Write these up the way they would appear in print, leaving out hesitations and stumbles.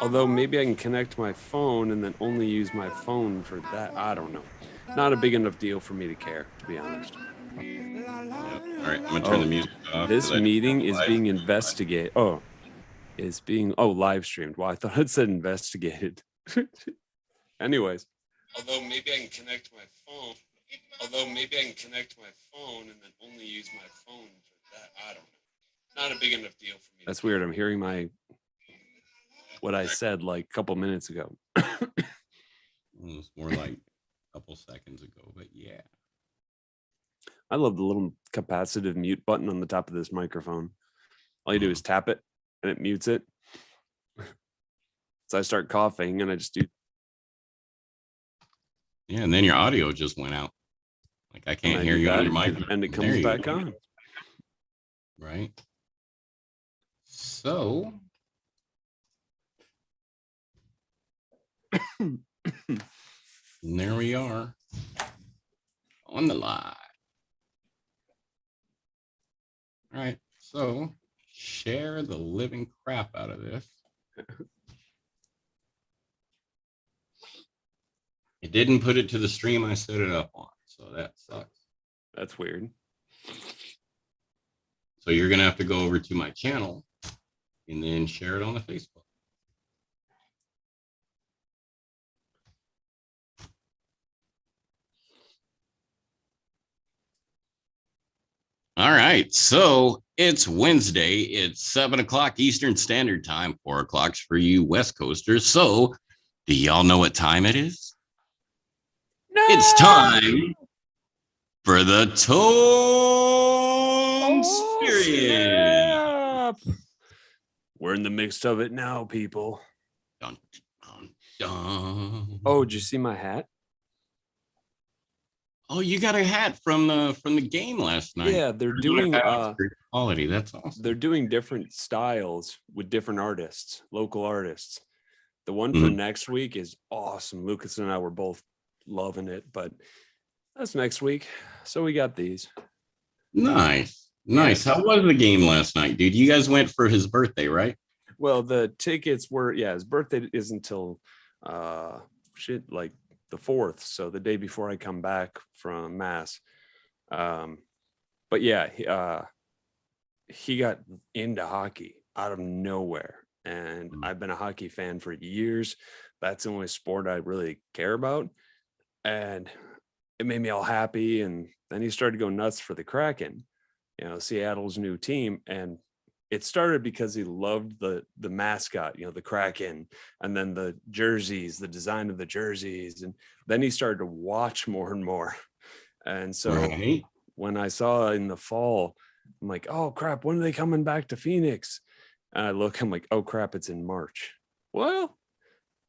Although maybe I can connect my phone and then only use my phone for that. I don't know. Not a big enough deal for me to care, to be honest. Yep. All right, I'm gonna turn the Oh, music off because this I don't meeting have is live. being investigated. Oh, is being live streamed. Well, I thought it said investigated. Anyways, although maybe I can connect my phone. Although maybe I can connect my phone and then only use my phone for that. I don't know. Not a big enough deal for me. That's weird. I'm hearing what I said like a couple minutes ago. It's more like a couple seconds ago, but yeah. I love the little capacitive mute button on the top of this microphone. All you do is tap it and it mutes it. So I start coughing and I just do. Yeah, and then your audio just went out. Like I can't hear you on your mic. And it There comes you back go. on. Right. So and there we are on the live. All right. So share the living crap out of this. It didn't put it to the stream I set it up on, so that sucks. That's weird. So you're gonna have to go over to my channel and then share it on the Facebook. All right, so it's Wednesday. It's 7 o'clock Eastern Standard Time, 4 o'clock for you West Coasters. So, do y'all know what time it is? No! It's time for the ToneSperience. We're in the mix of it now, people. Dun, dun, dun. Oh, did you see my hat? Oh, you got a hat from the game last night. Yeah, they're doing quality. That's awesome. They're doing different styles with different artists, local artists. The one for next week is awesome. Lucas and I were both loving it, but that's next week. So we got these. Nice. Yes. How was the game last night, dude? You guys went for his birthday, right? Well, the tickets were, his birthday isn't until like the 4th, so the day before I come back from Mass. But yeah, he got into hockey out of nowhere, and I've been a hockey fan for years. That's the only sport I really care about, and it made me all happy. And then he started going nuts for the Kraken, Seattle's new team, and it started because he loved the mascot, the Kraken, and then the jerseys, the design of the jerseys, and then he started to watch more and more. And so when I saw in the fall, I'm like, oh crap, when are they coming back to Phoenix? And I look, I'm like, oh crap, it's in March. Well,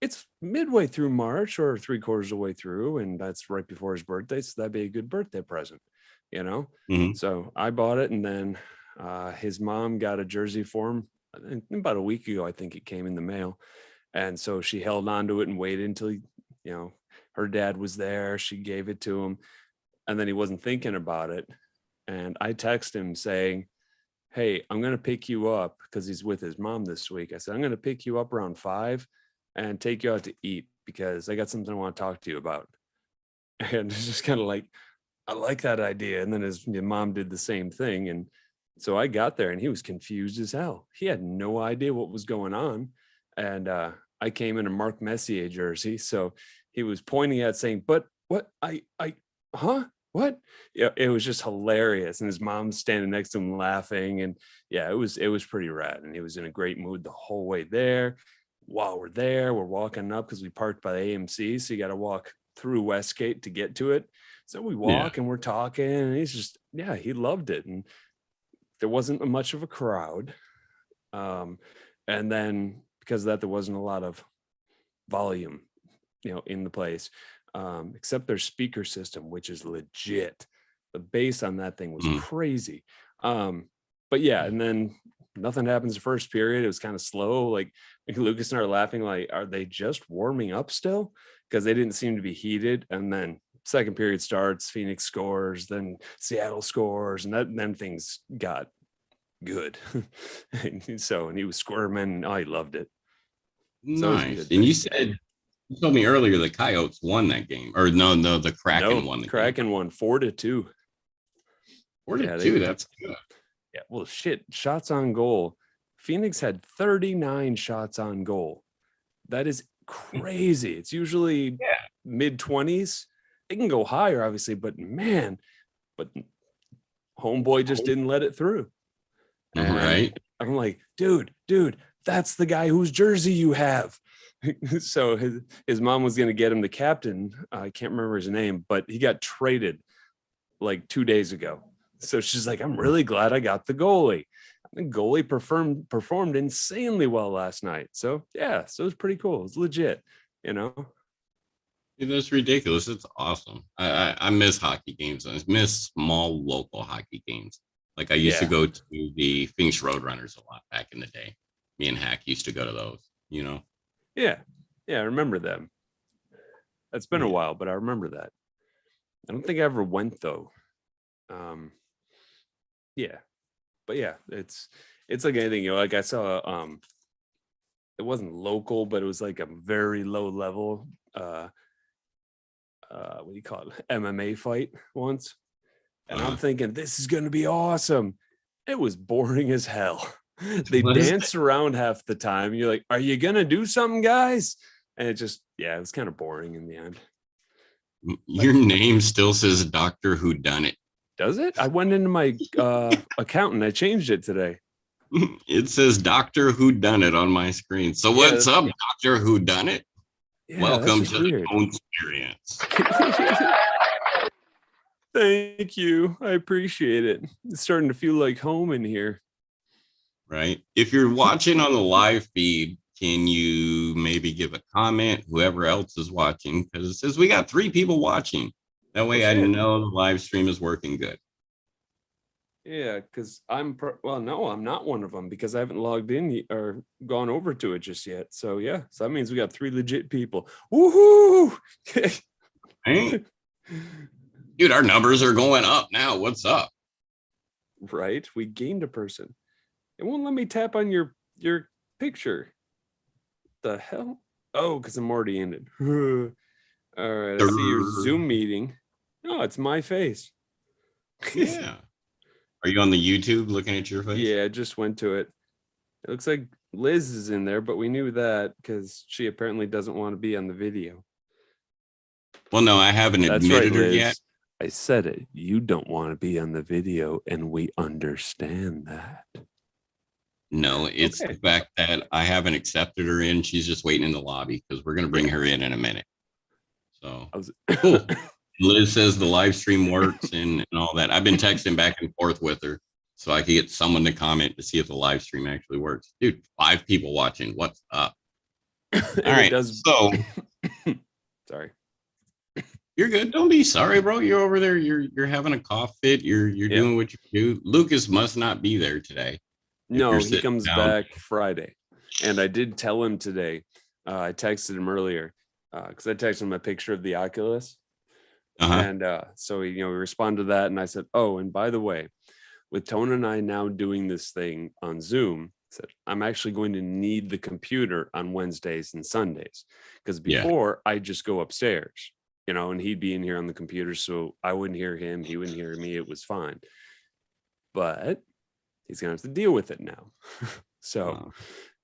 it's midway through March or 3/4 of the way through, and that's right before his birthday, so that'd be a good birthday present, So I bought it, and then his mom got a jersey for him about a week ago. I think it came in the mail, and so she held on to it and waited until her dad was there. She gave it to him, and then he wasn't thinking about it. And I text him saying, hey, I'm going to pick you up, because he's with his mom this week. I said, I'm going to pick you up around 5 and take you out to eat, because I got something I want to talk to you about. And it's just kind of like, I like that idea. And then his mom did the same thing. And so I got there and he was confused as hell. He had no idea what was going on. And I came in a Mark Messier jersey. So he was pointing at saying, but what? Huh? What? Yeah, it was just hilarious. And his mom's standing next to him laughing. And yeah, it was pretty rad. And he was in a great mood the whole way there. While we're there, we're walking up because we parked by the AMC. So you got to walk through Westgate to get to it. So we walk and we're talking, and he's just, he loved it. And there wasn't much of a crowd. And then because of that, there wasn't a lot of volume, in the place, except their speaker system, which is legit. The bass on that thing was crazy. But yeah, and then nothing happens the first period. It was kind of slow. Like Lucas and I are laughing, like, are they just warming up still? Because they didn't seem to be heated. And then second period starts, Phoenix scores, then Seattle scores, and then things got good. And he was squirming. Oh, he loved it. So it was a Nice. good And thing. you told me earlier the Coyotes won that game, or no, the Kraken No, won the game. Kraken won 4-2. 4-2. That's good. Yeah, well, shit, shots on goal. Phoenix had 39 shots on goal. That is crazy. It's usually mid 20s. It can go higher, obviously, but homeboy just didn't let it through. And Right. I'm like, dude, that's the guy whose jersey you have. So his mom was going to get him the captain. I can't remember his name, but he got traded like 2 days ago. So she's like, I'm really glad I got the goalie. The goalie performed insanely well last night. So yeah, so it was pretty cool. It's legit, you know. Dude, that's ridiculous. It's awesome. I miss hockey games. I miss small local hockey games. Like I used to go to the Phoenix Roadrunners a lot back in the day. Me and Hack used to go to those, you know? Yeah. Yeah, I remember them. That's been a while, but I remember that. I don't think I ever went though. Yeah. But yeah, it's like anything, you know, like I saw it wasn't local, but it was like a very low level what do you call it? MMA fight once. And I'm thinking this is gonna be awesome. It was boring as hell. They danced around half the time. You're like, are you gonna do something, guys? And it was kind of boring in the end. Your name still says Doctor Whodunit. Does it? I went into my account and I changed it today. It says Doctor Whodunit on my screen. So what's up, Doctor Whodunit? Yeah, welcome to the ToneSperience. Thank you. I appreciate it. It's starting to feel like home in here. Right. If you're watching on the live feed, can you maybe give a comment, whoever else is watching? Because it says we got 3 people watching. That way I know the live stream is working good. Yeah, because no, I'm not one of them because I haven't logged in or gone over to it just yet. So yeah, so that means we got 3 legit people. Woohoo! Right? Dude, our numbers are going up now. What's up? Right? We gained a person. It won't let me tap on your picture. The hell? Oh, because I'm already in it. All right, I see your Zoom meeting. No, it's my face. Yeah. Are you on the YouTube looking at your face? Yeah, I just went to it. It looks like Liz is in there, but we knew that because she apparently doesn't want to be on the video. Well, no, I haven't admitted her yet. I said it. You don't want to be on the video, and we understand that. No, it's the fact that I haven't accepted her in. She's just waiting in the lobby because we're going to bring her in a minute. So cool. Liz says the live stream works and all that. I've been texting back and forth with her so I could get someone to comment to see if the live stream actually works. Dude, 5 people watching. What's up? All right. So sorry. You're good. Don't be sorry, bro. You're over there. You're having a cough fit. You're doing what you do. Lucas must not be there today. No, he comes back Friday. And I did tell him today. I texted him earlier because I texted him a picture of the Oculus. And so we responded to that. And I said, oh, and by the way, with Tone and I now doing this thing on Zoom, I said, I'm actually going to need the computer on Wednesdays and Sundays. Because before I just go upstairs, and he'd be in here on the computer. So I wouldn't hear him. He wouldn't hear me. It was fine. But he's going to have to deal with it now. So,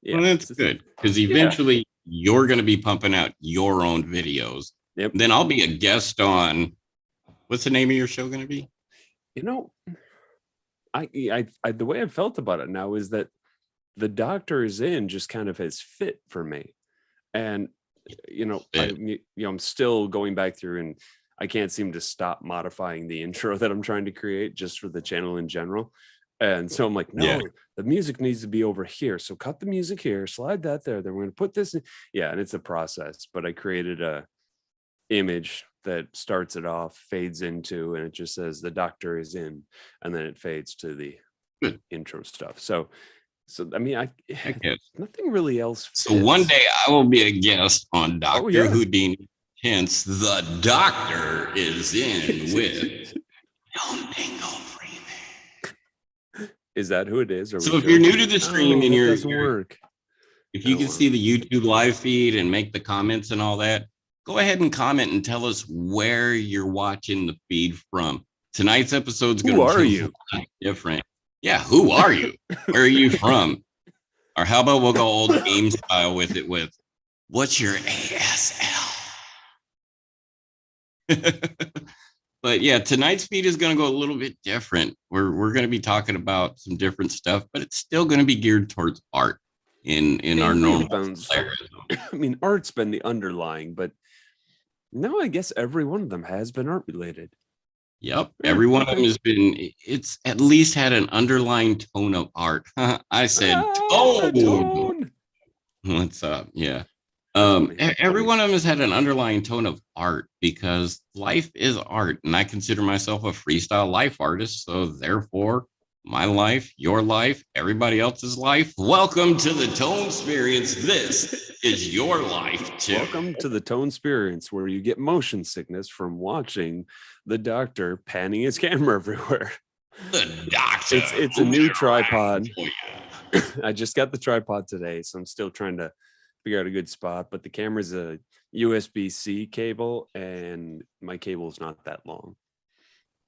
well, that's good. Because eventually you're going to be pumping out your own videos. Yep. Then I'll be a guest on, what's the name of your show going to be? I the way I felt about it now is that the Doctor is in just kind of has fit for me. And, I'm still going back through and I can't seem to stop modifying the intro that I'm trying to create just for the channel in general. And so I'm like, no, the music needs to be over here. So cut the music here, slide that there. Then we're going to put this in. Yeah. And it's a process, but I created a image that starts it off, fades into, and it just says the Doctor is in, and then it fades to the intro stuff. So I mean, nothing really else fits. So one day I will be a guest on Dr. Houdini. Hence, the Doctor is in with Tonedingo Freeman. Is that who it is? So if you're new to the stream and you're doesn't work. If you can see the YouTube live feed and make the comments and all that, go ahead and comment and tell us where you're watching the feed from. Tonight's episode's going to be a lot different. Yeah, who are you? Where are you from? Or how about we'll go old game style with it with, what's your ASL? But yeah, tonight's feed is going to go a little bit different. We're going to be talking about some different stuff, but it's still going to be geared towards art in our normal. I mean, art's been the underlying, but no, I guess every one of them has been art related. Yep, every one of them has been. It's at least had an underlying tone of art. I said tone. What's up? Yeah. Every one of them has had an underlying tone of art because life is art, and I consider myself a freestyle life artist. So therefore, my life, your life, everybody else's life. Welcome to the ToneSperience. This is your life too. Welcome to the ToneSperience, where you get motion sickness from watching the doctor panning his camera everywhere. The doctor. It's a new tripod. I just got the tripod today, so I'm still trying to figure out a good spot, but the camera's a USB-C cable and my cable is not that long.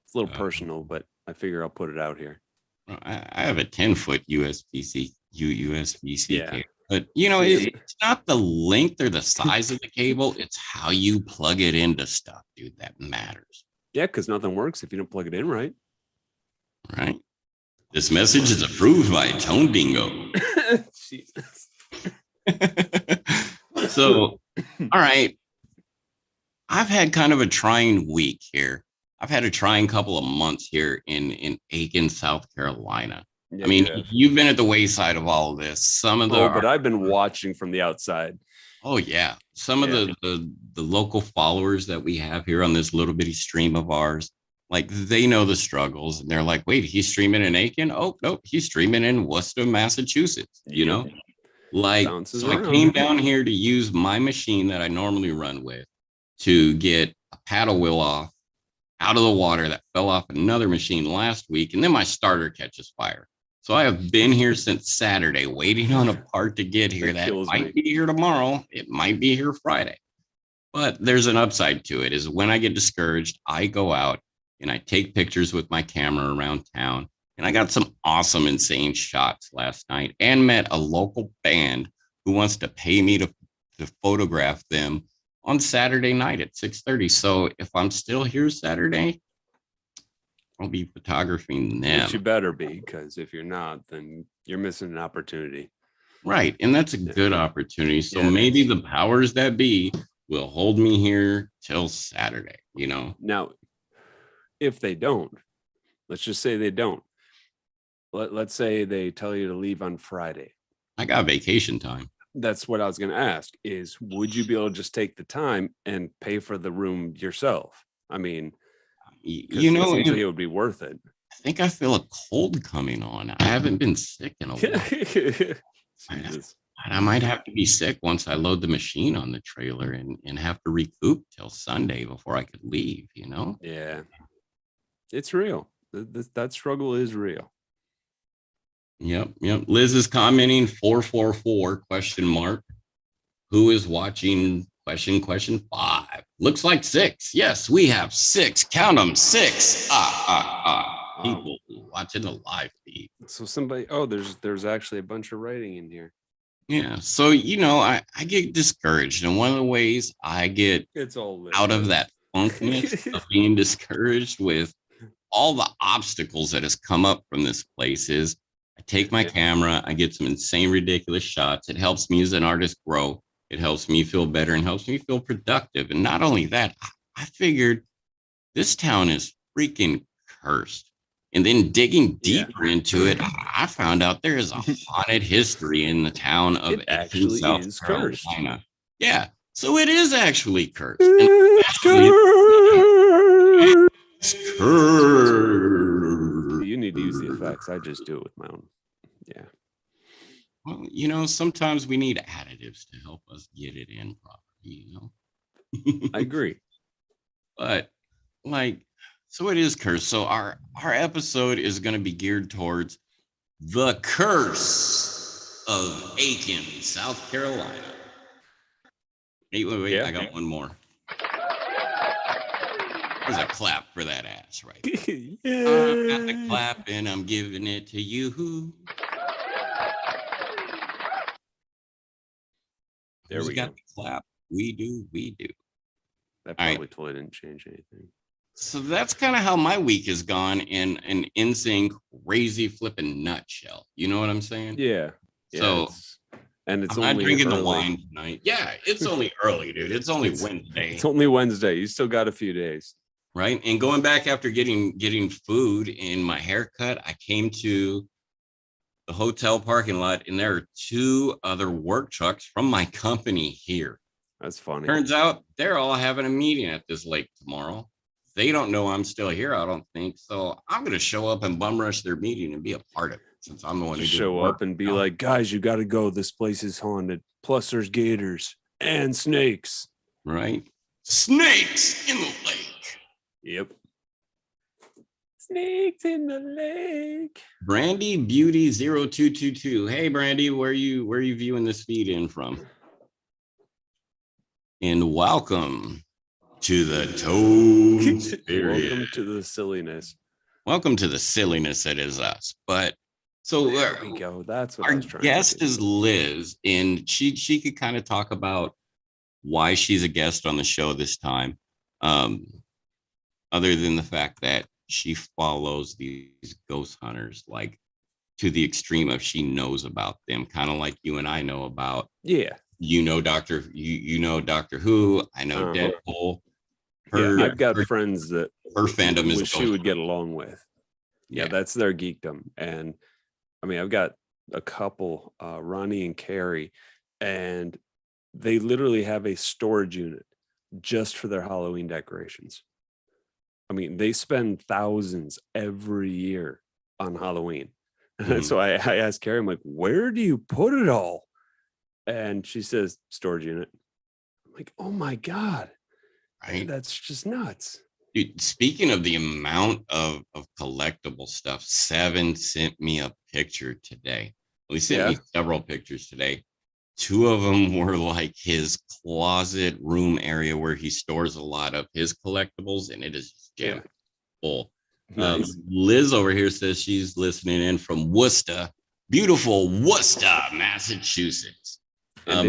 It's a little personal, but I figure I'll put it out here. I have a 10-foot USB-C cable, but you know, it's not the length or the size of the cable, it's how you plug it into stuff, dude, that matters. Yeah, because nothing works if you don't plug it in right. Right. This message is approved by Tonedingo. Jesus. So, all right. I've had kind of a trying week here. I've had a trying couple of months here in Aiken, South Carolina. Yeah, I mean, you've been at the wayside of all of this. Some of the but I've been watching from the outside. Oh yeah. Some of the local followers that we have here on this little bitty stream of ours, like they know the struggles and they're like, wait, he's streaming in Aiken? Oh, nope, he's streaming in Worcester, Massachusetts, you know? Like, so I came down here to use my machine that I normally run with to get a paddle wheel off out of the water that fell off another machine last week. And then my starter catches fire. So I have been here since Saturday waiting on a part to get here that might be here tomorrow. It might be here Friday. But there's an upside to it is when I get discouraged, I go out and I take pictures with my camera around town. And I got some awesome, insane shots last night and met a local band who wants to pay me to photograph them on Saturday night at 6:30. So if I'm still here Saturday, I'll be photographing them. But you better be, because if you're not, then you're missing an opportunity. Right. And that's a good opportunity. So maybe the powers that be will hold me here till Saturday, you know? Now, if they don't, let's just say they don't. Let's say they tell you to leave on Friday. I got vacation time. That's what I was going to ask is, would you be able to just take the time and pay for the room yourself? I mean, you know, it would be worth it. I think I feel a cold coming on. I haven't been sick in a while. I might have to be sick once I load the machine on the trailer and have to recoup till Sunday before I could leave, you know? Yeah. It's real. That struggle is real. Yep. Liz is commenting 444 question mark. Who is watching question 5? Looks like 6. Yes, we have 6. Count them, 6. People watching the live feed. So somebody, there's actually a bunch of writing in here. Yeah. So, you know, I get discouraged. And one of the ways I get out of that funkness of being discouraged with all the obstacles that has come up from this place is I take my camera, I get some insane, ridiculous shots. It helps me as an artist grow. It helps me feel better and helps me feel productive. And not only that, I figured this town is freaking cursed. And then digging deeper into it, I found out there is a haunted history in the town of actually South Carolina. Yeah, so it is actually cursed. It's cursed. It's cursed. You need to use the effects. I just do it with my own. Yeah. Well, you know, sometimes we need additives to help us get it in properly, you know? I agree. But like, so it is cursed. So our episode is going to be geared towards the curse of Aiken, South Carolina. Wait, I got one more. There's a clap for that ass, right? I got the clap and I'm giving it to you. There we got go. The clap. We do. That probably totally didn't change anything. So that's kind of how my week has gone in an insane, crazy flipping nutshell. You know what I'm saying? Yeah. So and it's I'm only not drinking early. the wine tonight. Yeah, it's only early, dude. It's only Wednesday. It's only Wednesday. You still got a few days. Right. And going back after getting food and my haircut, I came to the hotel parking lot and there are 2 other work trucks from my company here. That's funny. Turns out they're all having a meeting at this lake tomorrow. They don't know I'm still here, I don't think. So I'm going to show up and bum rush their meeting and be a part of it since I'm the one who show up and be like, guys, you got to go. This place is haunted. Plus there's gators and snakes. Right. Snakes in the lake. Yep. Snakes in the lake. Brandy Beauty 0222. Hey Brandy, where are you viewing this feed in from? And welcome to the ToneSperience. Welcome to the silliness. Welcome to the silliness that is us. But so there we go. That's what our I was trying guest to is Liz, and she could kind of talk about why she's a guest on the show this time. Other than the fact that she follows these ghost hunters like to the extreme of she knows about them, kind of like you and I know about. Yeah. You know Doctor Who. I know Deadpool. I've got friends that her fandom is she would get along with. Yeah, that's their geekdom. And I mean, I've got a couple, Ronnie and Carrie, and they literally have a storage unit just for their Halloween decorations. I mean, they spend thousands every year on Halloween. And so I asked Carrie, I'm like, where do you put it all? And she says, storage unit. I'm like, oh my God. Right. That's just nuts. Dude, speaking of the amount of collectible stuff, Seven sent me a picture today. Well, he sent me several pictures today. 2 of them were like his closet room area where he stores a lot of his collectibles, and it is jammed full. Nice. Liz over here says she's listening in from Worcester, beautiful Worcester, Massachusetts.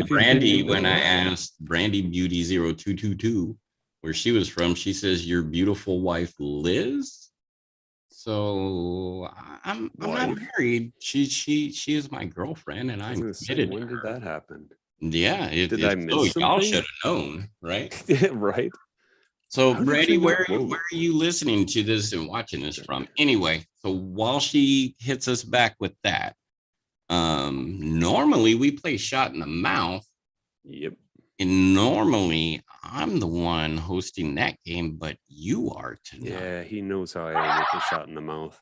Brandy, when I asked Brandy Beauty 0222 where she was from, she says your beautiful wife Liz. So I'm not married. She is my girlfriend, and I'm committed. When did that happen? Yeah, did I miss something? Y'all should have known, right? Right. So Brandy, where are you listening to this and watching this from? Anyway, so while she hits us back with that, normally we play Shot in the Mouth. Yep. And normally I'm the one hosting that game, but you are tonight. Yeah, he knows how I am with the shot in the mouth.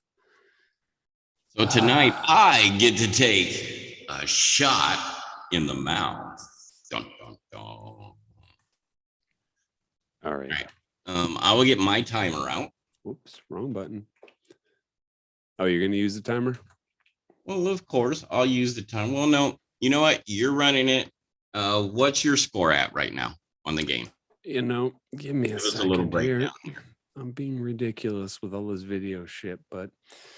So tonight I get to take a shot in the mouth. Dun, dun, dun. All right. I will get my timer out. Whoops, wrong button. Oh, you're going to use the timer? Well, of course, I'll use the timer. Well, no, you know what? You're running it. What's your score at right now on the game? You know, give me a second. A little breakdown here. I'm being ridiculous with all this video shit, but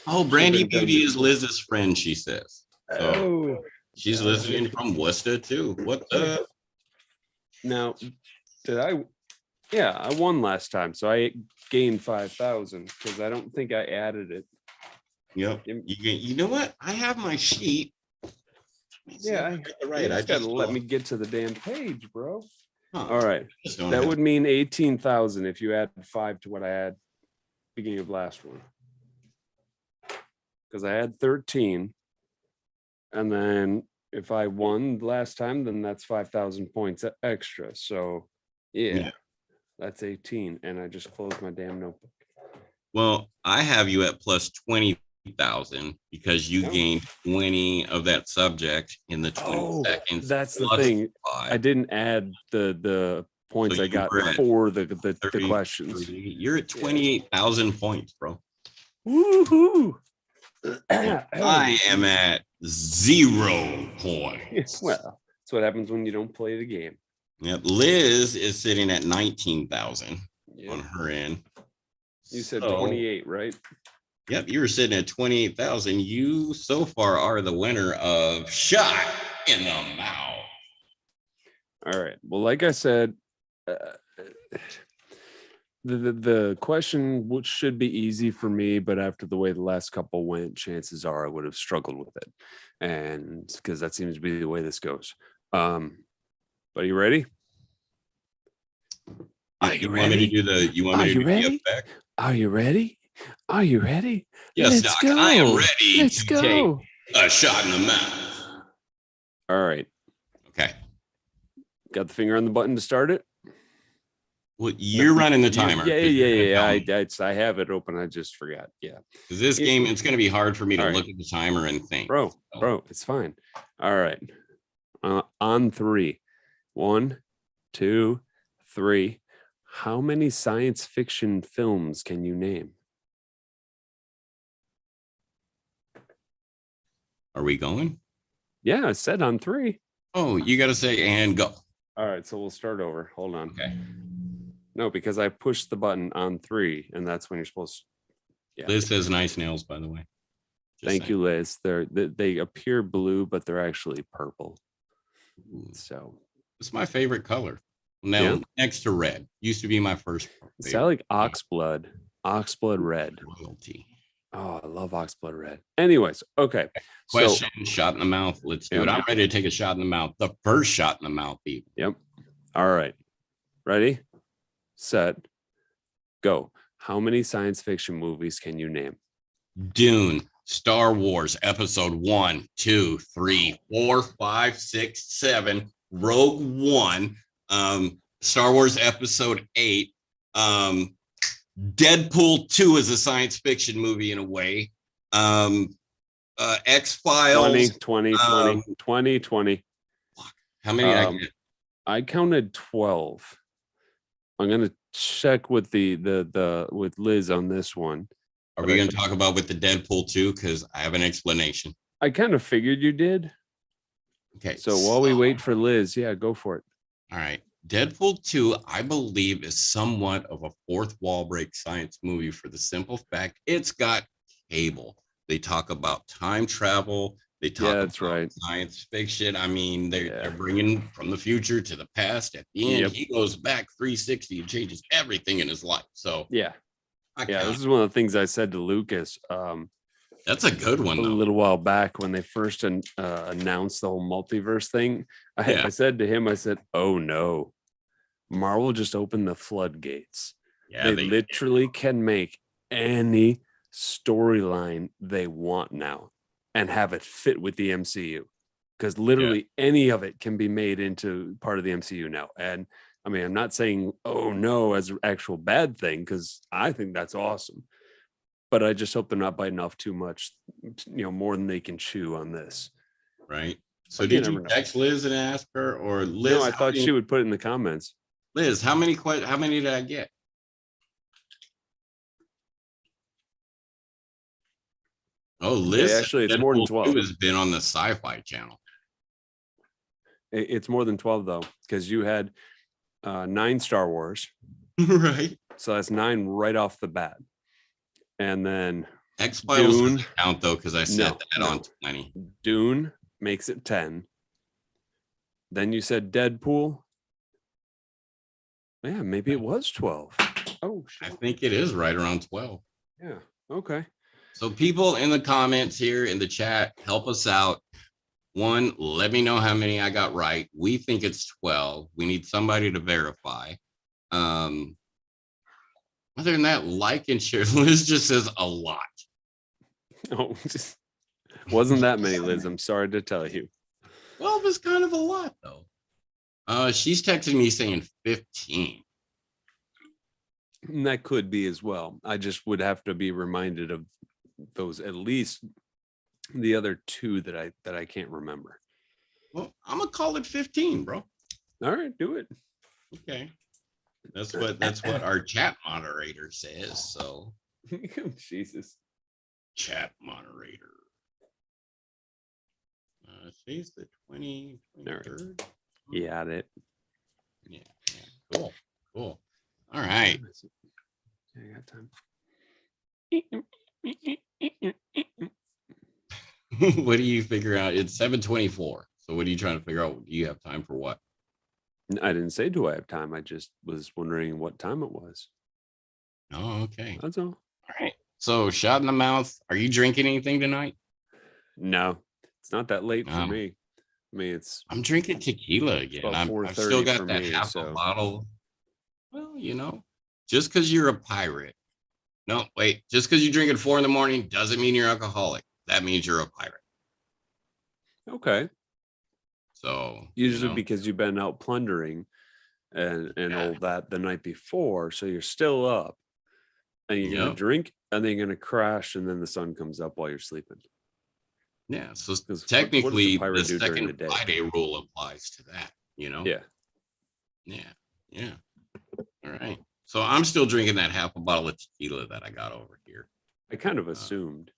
Brandy Beauty is Liz's friend, she says. So she's listening from Worcester too. What the? Now, I won last time, so I gained 5,000 because I don't think I added it. Yep. You know what? I have my sheet. Yeah, right. I gotta let me get to the damn page, bro. Huh. All right, that would mean 18,000 if you add 5 to what I had beginning of last one, because I had 13, and then if I won last time, then that's 5,000 points extra. So yeah, that's 18, and I just closed my damn notebook. Well, I have you at plus 20,000 because you gained 20 of that subject in the 20 seconds. That's the thing. 5. I didn't add the points I got before the questions. You're at 28,000 points, bro. Woohoo! I am at 0 points. Well, that's what happens when you don't play the game. Yep. Liz is sitting at 19,000 on her end. You said 28, right? Yep, you were sitting at 28,000. You so far are the winner of Shot in the Mouth. All right. Well, like I said, the question should be easy for me, but after the way the last couple went, chances are I would have struggled with it, and because that seems to be the way this goes. But are you ready? Are you ready? Want me to do the? You want me to do the effect? Are you ready? Are you ready? Yes, Doc. Go. I am ready Let's to go. take a shot in the mouth. All right. Okay. Got the finger on the button to start it? Well, you're running the timer. Yeah. I have it open. I just forgot. Yeah. Because this game, it's going to be hard for me to look at the timer and think. Bro, it's fine. All right. On 3. 1, 2, 3. How many science fiction films can you name? Are we going? Yeah, I said on 3. Oh, you got to say and go. All right, so we'll start over. Hold on. Okay. No, because I pushed the button on 3, and that's when you're supposed to. Yeah. Liz has nice nails, by the way. Thank you, Liz. They appear blue, but they're actually purple. Ooh. So it's my favorite color. Now, next to red. Used to be my first favorite. It's like oxblood. Oxblood red. Royalty. Oh, I love oxblood red. Anyways, okay. Question, shot in the mouth. Let's do it. I'm ready to take a shot in the mouth. The first shot in the mouth, people. Yep. All right. Ready, set, go. How many science fiction movies can you name? Dune, Star Wars, Episode 1, 2, 3, 4, 5, 6, 7, Rogue One, Star Wars Episode 8, Deadpool 2 is a science fiction movie in a way. X-Files. 20. How many did I get? I counted 12. I'm gonna check with with Liz on this one. Are we going to talk about with the Deadpool 2? Because I have an explanation. I kind of figured you did. Okay. So while we wait for Liz, go for it. All right. Deadpool 2, I believe, is somewhat of a fourth wall break science movie for the simple fact it's got cable. They talk about time travel. They talk about science fiction. I mean, they're bringing from the future to the past. At the end, he goes back 360 and changes everything in his life. So this is one of the things I said to Lucas. That's a good one, a little while back when they first announced the whole multiverse thing. I said to him, I said, "Oh no, Marvel just opened the floodgates. They literally can make any storyline they want now and have it fit with the MCU, because literally any of it can be made into part of the MCU now." And I mean, I'm not saying "oh no" as an actual bad thing, because I think that's awesome. But I just hope they're not biting off too much, more than they can chew on this. Right. So did you text Liz and ask her, or Liz? No, I thought she would put it in the comments. Liz, how many did I get? Oh, Liz, actually, it's more than 12. Has been on the Sci-Fi Channel. It's more than 12 though, because you had 9 Star Wars, right? So that's 9 right off the bat. And then X-Files doesn't count though, because I said that on 20. Dune makes it 10. Then you said Deadpool. Yeah, maybe it was 12. Oh, shit. I think it is right around 12. Yeah. Okay. So people in the comments here in the chat, help us out. One, let me know how many I got right. We think it's 12. We need somebody to verify. Other than that, like and share. Liz just says a lot. Oh, just wasn't that many, Liz. I'm sorry to tell you. 12 is kind of a lot, though. She's texting me saying 15. And that could be as well. I just would have to be reminded of those, at least the other 2 that I can't remember. Well, I'm gonna call it 15, bro. All right, do it. Okay. That's what our chat moderator says. So Jesus. chat moderator. Today's the 23rd. You got it. Yeah. Cool. All right. I got time. What do you figure out? It's 7:24. So what are you trying to figure out? Do you have time for what? I didn't say, do I have time? I just was wondering what time it was. Oh, okay. That's all. All right. So shot in the mouth. Are you drinking anything tonight? No, it's not that late for me. I mean, I'm drinking tequila again. I've still got that half a bottle. Well, just because you're a pirate. No, wait. Just because you drink at 4 a.m. doesn't mean you're alcoholic. That means you're a pirate. Okay. So usually because you've been out plundering and all that the night before, so you're still up, and you're gonna drink, and then you're gonna crash, and then the sun comes up while you're sleeping. Yeah. So technically, the second day? Friday rule applies to that. Yeah. All right. So I'm still drinking that half a bottle of tequila that I got over here. I kind of assumed.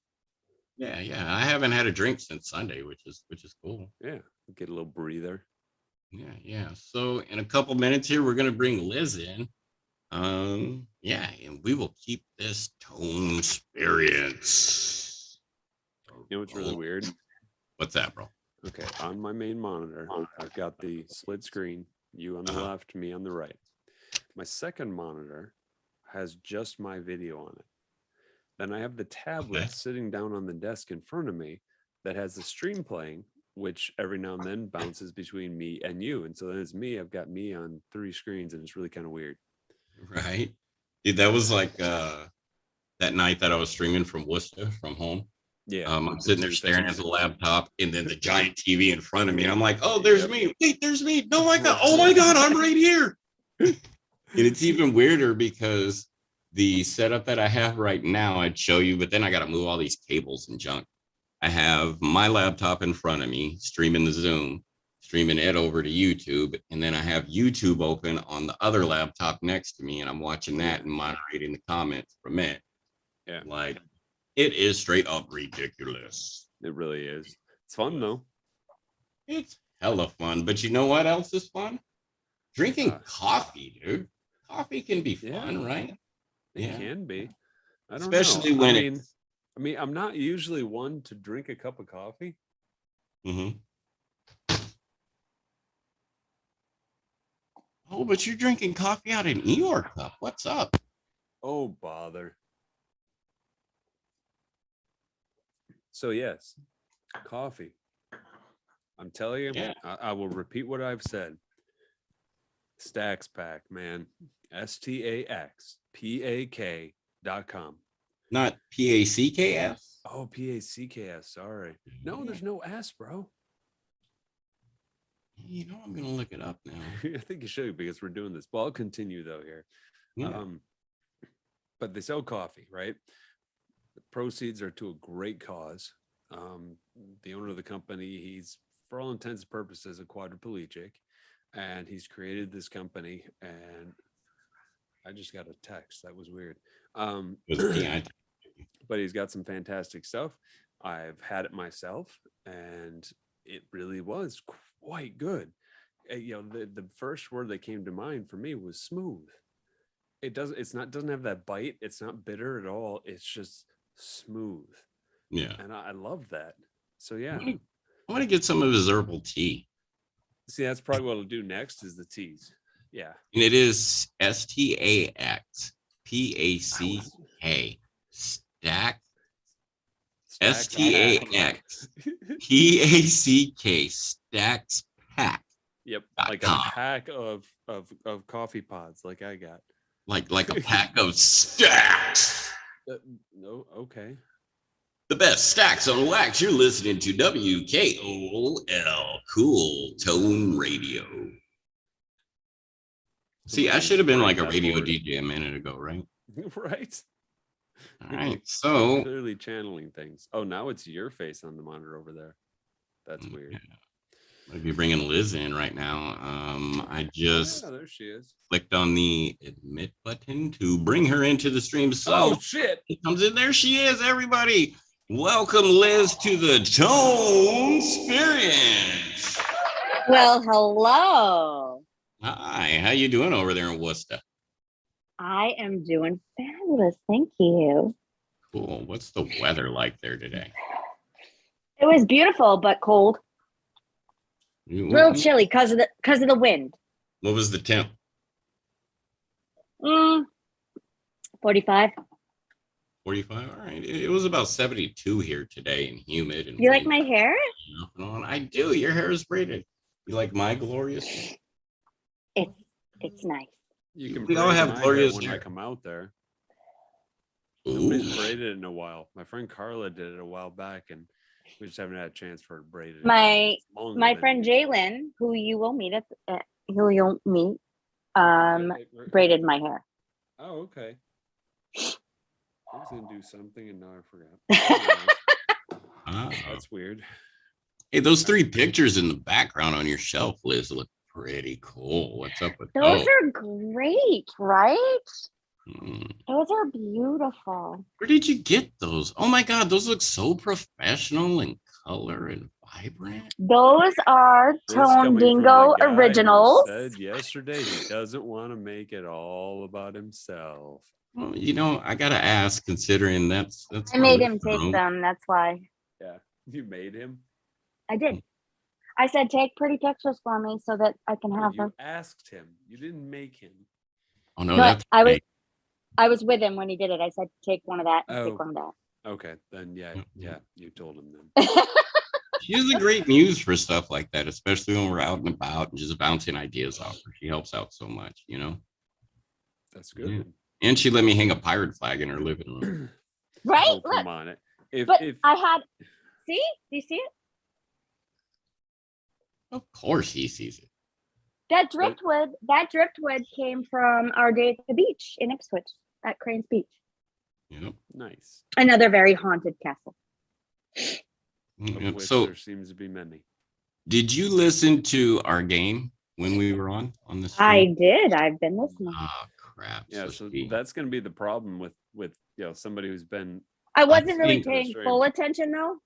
Yeah. I haven't had a drink since Sunday, which is cool. Yeah. Get a little breather. Yeah. So in a couple minutes here, we're gonna bring Liz in. And we will keep this ToneSperience. You know what's really weird? What's that, bro? Okay, on my main monitor, I've got the split screen, you on the left, me on the right. My second monitor has just my video on it. Then I have the tablet sitting down on the desk in front of me that has the stream playing, which every now and then bounces between me and you. And so then it's me. I've got me on 3 screens, and it's really kind of weird. Right. Dude, that was like that night that I was streaming from Worcester from home. Yeah. I'm sitting there staring at the laptop and then the giant TV in front of me. And I'm like, oh, there's me. Wait, there's me. No, my God. Oh my God, I'm right here. And it's even weirder because the setup that I have right now, I'd show you, but then I got to move all these cables and junk. I have my laptop in front of me, streaming the Zoom, streaming it over to YouTube, and then I have YouTube open on the other laptop next to me, and I'm watching that and moderating the comments from it. Yeah. Like, it is straight up ridiculous. It really is. It's fun, though. It's hella fun. But you know what else is fun? Drinking coffee, dude. Coffee can be fun, right? It can be. I don't Especially know. when I mean, I'm not usually one to drink a cup of coffee. Mm-hmm. Oh, but you're drinking coffee out of an Eeyore cup. What's up? Oh, bother. So, yes, coffee. I'm telling you, I will repeat what I've said. Stacks Pack, man. STAXPAK.com. Not PACKS? Oh, PACKS. Sorry. No, there's no S, bro. You know, I'm going to look it up now. I think you should, because we're doing this. Well, I'll continue, though, here. Yeah. But they sell coffee, right? The proceeds are to a great cause. The owner of the company, he's, for all intents and purposes, a quadriplegic. And he's created this company. And I just got a text. That was weird. But he's got some fantastic stuff. I've had it myself, and it really was quite good. The first word that came to mind for me was smooth. Doesn't have that bite. It's not bitter at all. It's just smooth. Yeah. And I love that. So yeah. I want to get some of his herbal tea. See, that's probably what I'll do next is the teas. Yeah. And it is STAXPACK. Stack. STAXPACK. Stacks Pack. Yep. Like a pack of coffee pods, like I got. Like a pack of stacks. No, okay. The best stacks on wax. You're listening to WKOL Cool Tone Radio. See, I should have been like a radio DJ a minute ago, right? Right. All right. So clearly channeling things. Oh, now it's your face on the monitor over there. That's weird. I'd be bringing Liz in right now. I just there she is. Clicked on the admit button to bring her into the stream. So oh shit, it comes in. There she is, everybody. Welcome, Liz, to the ToneSperience. Well, hello. Hi, how you doing over there in Worcester? I am doing fabulous. Thank you. Cool. What's the weather like there today? It was beautiful, but cold. A little chilly because of the wind. What was the temp? 45. 45. All right. It was about 72 here today and humid. And You like my hair? off and on. I do. Your hair is braided. You like my glorious? It's nice. You can We all braid have my glorious hair when hair. I come out there. Ooh. Nobody's braided it in a while. My friend Carla did it a while back, and we just haven't had a chance for it braided. My friend Jalen, who you'll meet, braided my hair. Oh, okay. I was gonna do something and now I forgot. That's weird. Hey, those 3 pictures in the background on your shelf, Liz, look pretty cool. What's up with those? Those are great, right? Those are beautiful. Where did you get those? Oh my God, those look so professional and color and vibrant. Those are Tonedingo originals. Said yesterday he doesn't want to make it all about himself. Well, you know, I gotta ask, considering that's I made him take them. That's why. Yeah, you made him. I did. I said, take pretty pictures for me so that I can have them. You asked him. You didn't make him. Oh no, that's I was with him when he did it. I said, take one of that and take one of that. Okay, then yeah, you told him then. She's a great muse for stuff like that, especially when we're out and about and just bouncing ideas off her. She helps out so much, you know. That's good. Yeah. And she let me hang a pirate flag in her living room. Right? Oh, come on it. If I had, see? Do you see it? Of course he sees it. That driftwood came from our day at the beach in Ipswich at Crane's Beach. Yep. Nice. Another very haunted castle. Of which there seems to be many. Did you listen to our game when we were on the stream? I did. I've been listening. Oh crap. Yeah, so that's gonna be the problem with somebody who's been. I wasn't really paying full attention though.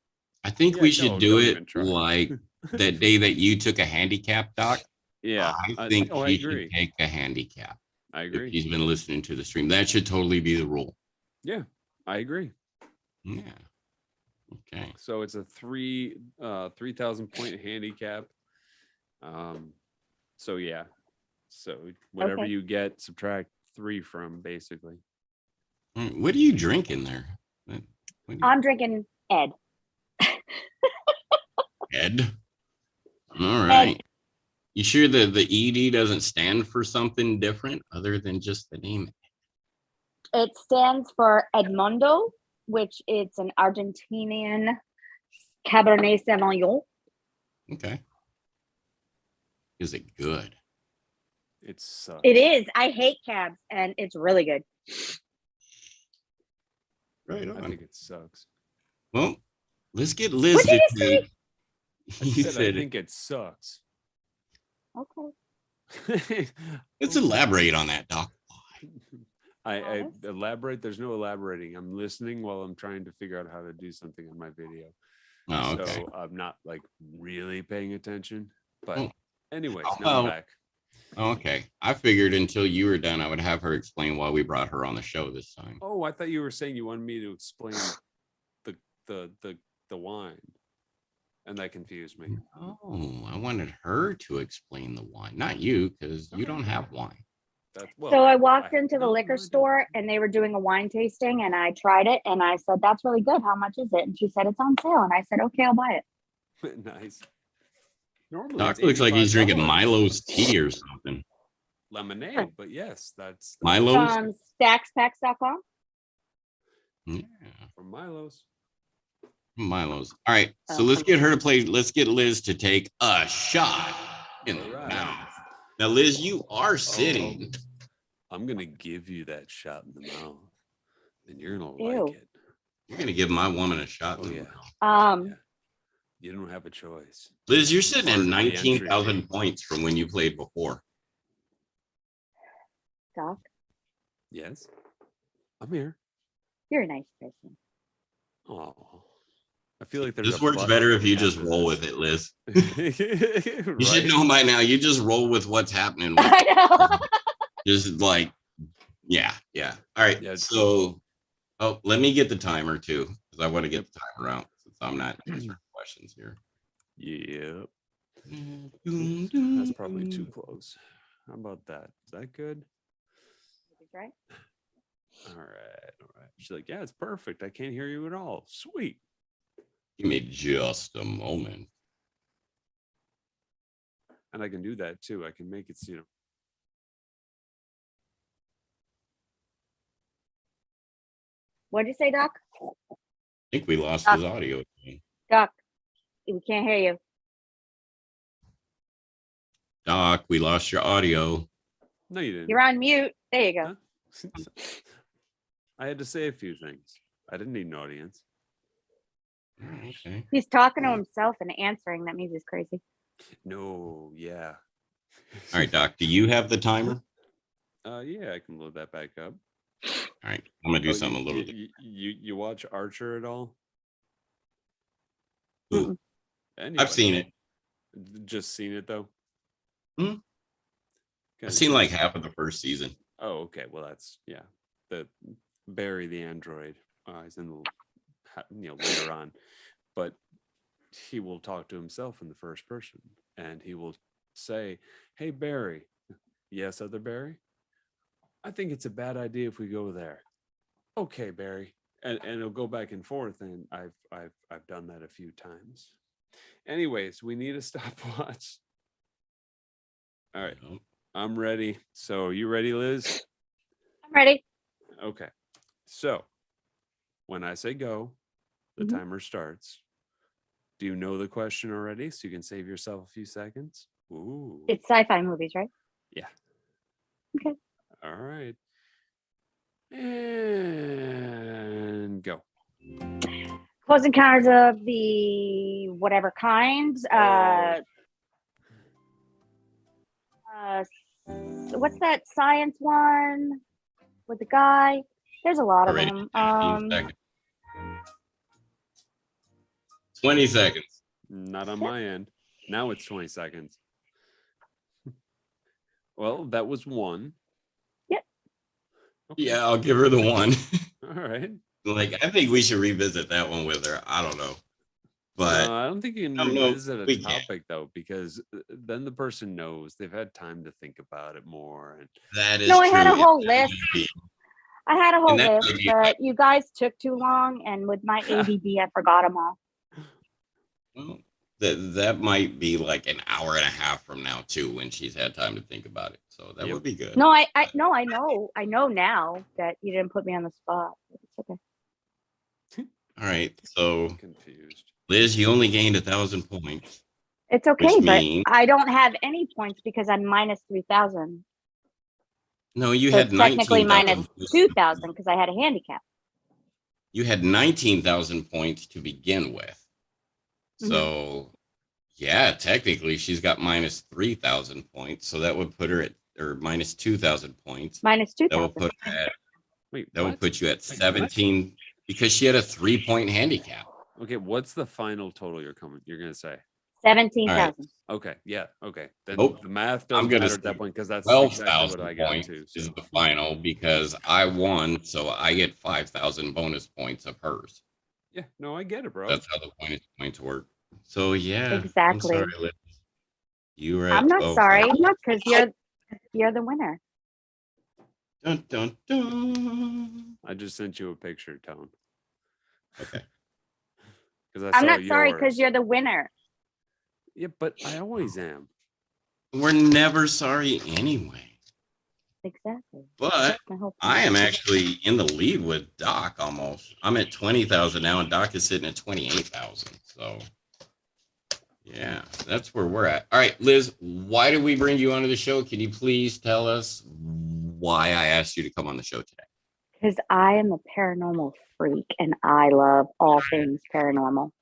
I think we should do it like that day that you took a handicap, Doc. Yeah, I think he should take a handicap. I agree. If he's been listening to the stream. That should totally be the rule. Yeah, I agree. Yeah. Okay. So it's a 3,000 point handicap. So yeah. So whatever you get, subtract 3 from basically. What do you drink in there? I'm drinking Ed. Ed. All right. Ed. You sure the ED doesn't stand for something different other than just the name? It stands for Edmundo, which it's an Argentinian Cabernet Sauvignon. Okay. Is it good? It sucks. It is. I hate cabs, and it's really good. Right on. I think it sucks. Well, let's get Liz. What did you say? He said, I think it sucks. Okay. Let's elaborate on that, Doc. I elaborate. There's no elaborating. I'm listening while I'm trying to figure out how to do something in my video. Oh, okay. So I'm not like really paying attention. But anyways, now I'm back. Okay. I figured until you were done, I would have her explain why we brought her on the show this time. Oh, I thought you were saying you wanted me to explain the wine. And that confused me. Oh, I wanted her to explain the wine, not you, because you don't have wine. So I walked into the liquor store and they were doing a wine tasting and I tried it and I said, that's really good. How much is it? And she said, it's on sale. And I said, okay, I'll buy it. Nice. Normally, Doc looks like he's drinking Milo's tea or something. Lemonade, but yes, that's Milo's. From stackspacks.com. Yeah. From Milo's. All right, so let's get her to play. Let's get Liz to take a shot in the mouth. Now, Liz, you are sitting. I'm gonna give you that shot in the mouth, and you're gonna like it. You're gonna give my woman a shot. Oh, yeah. Yeah. You don't have a choice. Liz, you're sitting at 19,000 points from when you played before. Doc? Yes, I'm here. You're a nice person. Oh, I feel like there's This works better if you just roll with it, Liz. it. You should know by now. You just roll with what's happening. With I know. just like, yeah. All right. Yeah. So, let me get the timer too, because I want to get the timer out since I'm not answering questions here. Yep. That's probably too close. How about that? Is that good? Right. All right. She's like, yeah, it's perfect. I can't hear you at all. Sweet. Give me just a moment. And I can do that too. I can make it, What'd you say, Doc? I think we lost his audio. Doc, we can't hear you. Doc, we lost your audio. No, you didn't. You're on mute. There you go. Huh? I had to say a few things. I didn't need an audience. Okay. He's talking to himself and answering. That means he's crazy. No, yeah. All right, Doc, do you have the timer? Yeah, I can load that back up. All right, I'm gonna do something a little. You watch Archer at all? Ooh, Anybody? I've seen it. Just seen it though. I've seen like half of the first season. Oh, okay. Well, that's the Barry the android. He's in the later on, but he will talk to himself in the first person, and he will say, "Hey Barry, yes, other Barry. I think it's a bad idea if we go there." Okay, Barry, and it'll go back and forth, and I've done that a few times. Anyways, we need a stopwatch. All right, I'm ready. So you ready, Liz? I'm ready. Okay. So when I say go, the timer starts. Do you know the question already? So you can save yourself a few seconds. Ooh. It's sci-fi movies, right? Yeah. Okay. All right. And go. Close Encounters of the whatever kind. What's that science one with the guy? There's a lot of them. 20 seconds. Not on my end. Now it's 20 seconds. Well, that was one. Yep. Okay. Yeah, I'll give her the one. All right. Like, I think we should revisit that one with her. I don't know. But I don't think you can revisit a topic though, because then the person knows they've had time to think about it more. And that is no, I true. had a whole list. I had a whole that list, but you guys took too long, and with my ADD, I forgot them all. Well, that might be like an hour and a half from now too, when she's had time to think about it. So that would be good. No, I know now that you didn't put me on the spot. It's okay. All right, so confused. Liz, you only gained 1,000 points. It's okay, but I don't have any points because I'm minus 3,000. No, you had technically minus 2,000 because I had a handicap. You had 19,000 points to begin with. So, yeah, technically she's got minus 3,000 points. So that would put her at, or minus 2,000 points. Minus 2,000. That would put her at, would put you at 17 because she had a 3-point handicap. Okay, what's the final total you're gonna say? 17,000. Right. Okay, yeah, okay. Then the math doesn't matter at that point because that's 12,000 exactly what I got points too. is the final because I won, so I get 5,000 bonus points of hers. Yeah, no, I get it, bro. That's how the points work. So yeah, exactly. I'm sorry, you were. I'm not sorry because you're the winner. Dun, dun, dun. I just sent you a picture, Tone. Okay. I'm not sorry because you're the winner. Yeah, but I always am. We're never sorry anyway. Exactly. But I am actually in the lead with Doc almost. I'm at 20,000 now, and Doc is sitting at 28,000. So yeah, that's where we're at. All right, Liz, why did we bring you onto the show? Can you please tell us why I asked you to come on the show today? Because I am a paranormal freak and I love all things paranormal.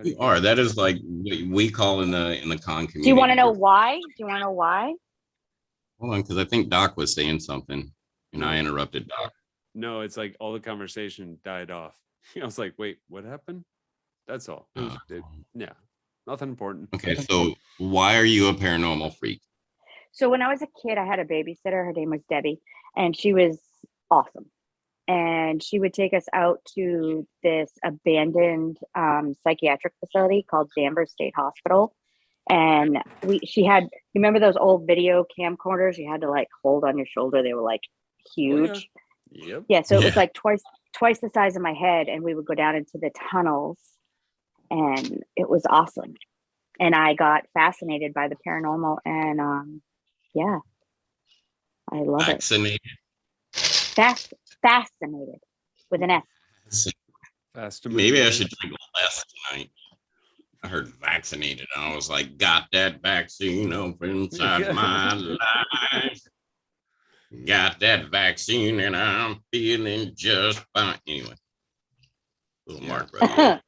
You are. That is like we call in the con community. Do you want to know why? Do you want to know why? Hold on, because I think Doc was saying something and I interrupted Doc. No, it's like all the conversation died off. I was like, wait, what happened? That's all. Yeah, nothing important. Okay, so why are you a paranormal freak? So when I was a kid, I had a babysitter. Her name was Debbie, and she was awesome. And she would take us out to this abandoned psychiatric facility called Danvers State Hospital. And she had, you remember those old video camcorders you had to like hold on your shoulder? They were like huge. Oh, yeah. Yep. Yeah, so it was like twice the size of my head, and we would go down into the tunnels, and it was awesome. And I got fascinated by the paranormal, and yeah, I love Vaccinated. it. Fascinated with an F. Maybe I should drink less tonight. I heard vaccinated, and I was like, got that vaccine up inside my life. Got that vaccine, and I'm feeling just fine. Anyway, little Mark right here.